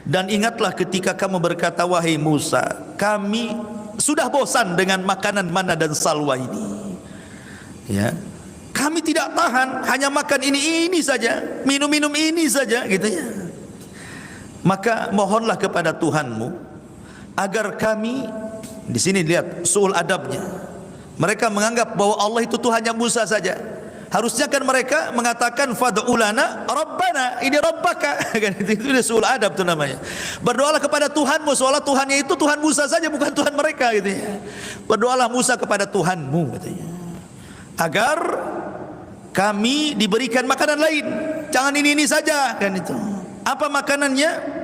Dan ingatlah ketika kamu berkata, wahai Musa, kami sudah bosan dengan makanan manna dan salwa ini. Ya, kami tidak tahan hanya makan ini saja, minum ini saja, gitu ya. Maka mohonlah kepada Tuhanmu agar kami, di sini lihat suul adabnya. Mereka menganggap bahwa Allah itu Tuhannya Musa saja. Harusnya kan mereka mengatakan fad'u lana rabbana, ini rabbaka, kan itu suul adab itu namanya. Berdoalah kepada Tuhanmu, seolah Tuhannya itu Tuhan Musa saja, bukan Tuhan mereka, gitu ya. Berdoalah Musa kepada Tuhanmu, katanya, agar kami diberikan makanan lain, jangan ini saja, kan itu. Apa makanannya?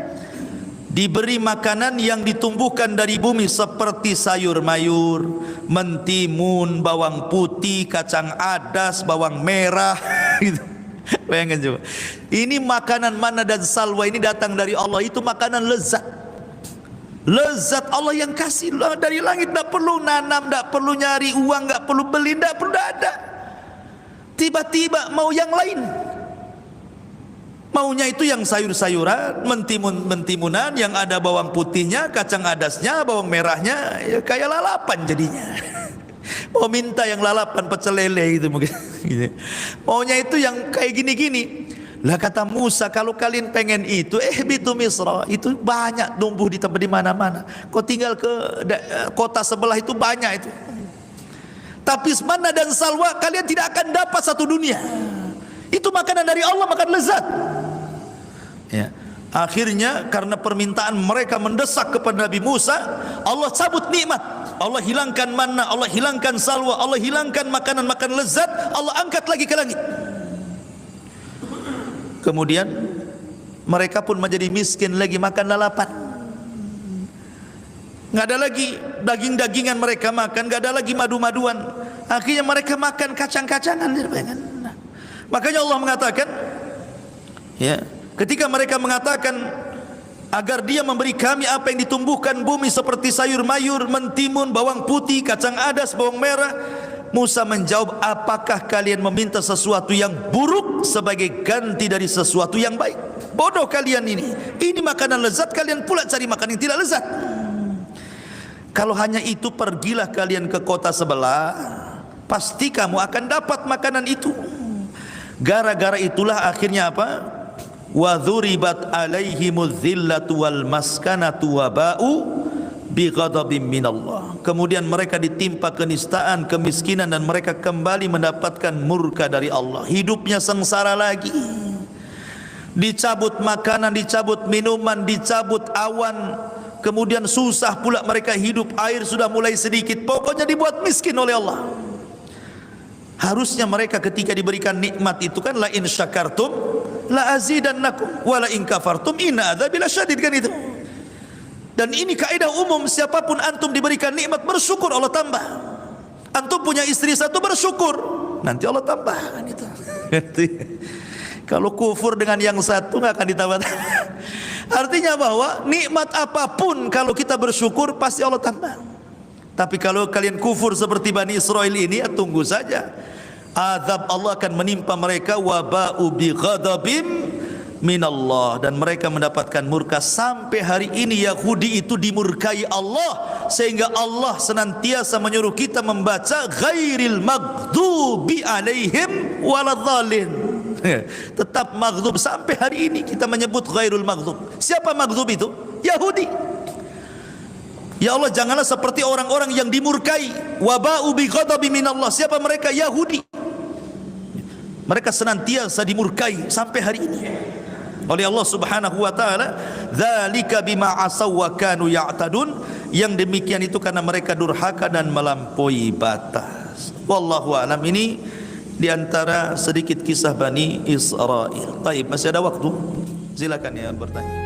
Diberi makanan yang ditumbuhkan dari bumi seperti sayur mayur, mentimun, bawang putih, kacang adas, bawang merah. Bayangkan coba. Ini makanan manna dan salwa ini datang dari Allah, itu makanan lezat. Lezat Allah yang kasih dari langit, tidak perlu nanam, tidak perlu nyari uang, tidak perlu beli, tidak perlu ada. Tiba-tiba mau yang lain. Maunya itu yang sayur-sayuran, mentimunan yang ada bawang putihnya, kacang adasnya, bawang merahnya, ya kayak lalapan jadinya. Mau minta yang lalapan pecel lele itu mungkin. Maunya itu yang kayak gini-gini. Lah kata Musa, kalau kalian pengen itu, bitu Misra, itu banyak tumbuh di tempat di mana-mana. Kau tinggal ke kota sebelah itu banyak itu. Tapi manna dan salwa kalian tidak akan dapat satu dunia. Itu makanan dari Allah, makan lezat. Ya. Akhirnya karena permintaan mereka mendesak kepada Nabi Musa, Allah cabut nikmat. Allah hilangkan manna, Allah hilangkan salwa, Allah hilangkan makanan-makanan lezat, Allah angkat lagi ke langit. Kemudian mereka pun menjadi miskin lagi, makan lalapan. Nggak ada lagi daging-dagingan mereka makan, nggak ada lagi madu-maduan. Akhirnya mereka makan kacang-kacangan. Makanya Allah mengatakan, ya, ketika mereka mengatakan agar dia memberi kami apa yang ditumbuhkan bumi seperti sayur mayur, mentimun, bawang putih, kacang adas, bawang merah, Musa menjawab, apakah kalian meminta sesuatu yang buruk sebagai ganti dari sesuatu yang baik? Bodoh kalian ini makanan lezat, kalian pula cari makanan yang tidak lezat. Kalau hanya itu, pergilah kalian ke kota sebelah, pasti kamu akan dapat makanan itu. Gara-gara itulah akhirnya apa? Wa dzuribat alaihimudz zillatu wal maskanatu wa ba'u bighadabim minallah. Kemudian mereka ditimpa kenistaan, kemiskinan, dan mereka kembali mendapatkan murka dari Allah. Hidupnya sengsara lagi. Dicabut makanan, dicabut minuman, dicabut awan. Kemudian susah pula mereka hidup, air sudah mulai sedikit. Pokoknya dibuat miskin oleh Allah. Harusnya mereka ketika diberikan nikmat itu kan, la in syakartum la azidannakum wa la in kafartum inna adzabi lasyadid, kan itu. Dan ini kaidah umum, siapapun antum diberikan nikmat bersyukur, Allah tambah. Antum punya istri satu bersyukur, nanti Allah tambah, kan itu. Kalau kufur dengan yang satu nggak akan ditambah. Artinya bahwa nikmat apapun kalau kita bersyukur pasti Allah tambah. Tapi kalau kalian kufur seperti Bani Israel ini, ya tunggu saja, azab Allah akan menimpa mereka, waba'u bi ghadabim minallah, dan mereka mendapatkan murka. Sampai hari ini Yahudi itu dimurkai Allah, sehingga Allah senantiasa menyuruh kita membaca ghairil maghdubi alaihim waladhdallin. Tetap maghdub sampai hari ini kita menyebut ghairul maghdub. Siapa maghdub itu? Yahudi. Ya Allah, janganlah seperti orang-orang yang dimurkai. Waba'u bi ghadabi minallah. Siapa mereka? Yahudi. Mereka senantiasa dimurkai sampai hari ini oleh Allah Subhanahu wa taala. Dzalika bima asaw wa kanu ya'tadun. Yang demikian itu karena mereka durhaka dan melampaui batas. Wallahu a'lam. Ini di antara sedikit kisah Bani Israel. Baik, masih ada waktu. Silakan ya bertanya.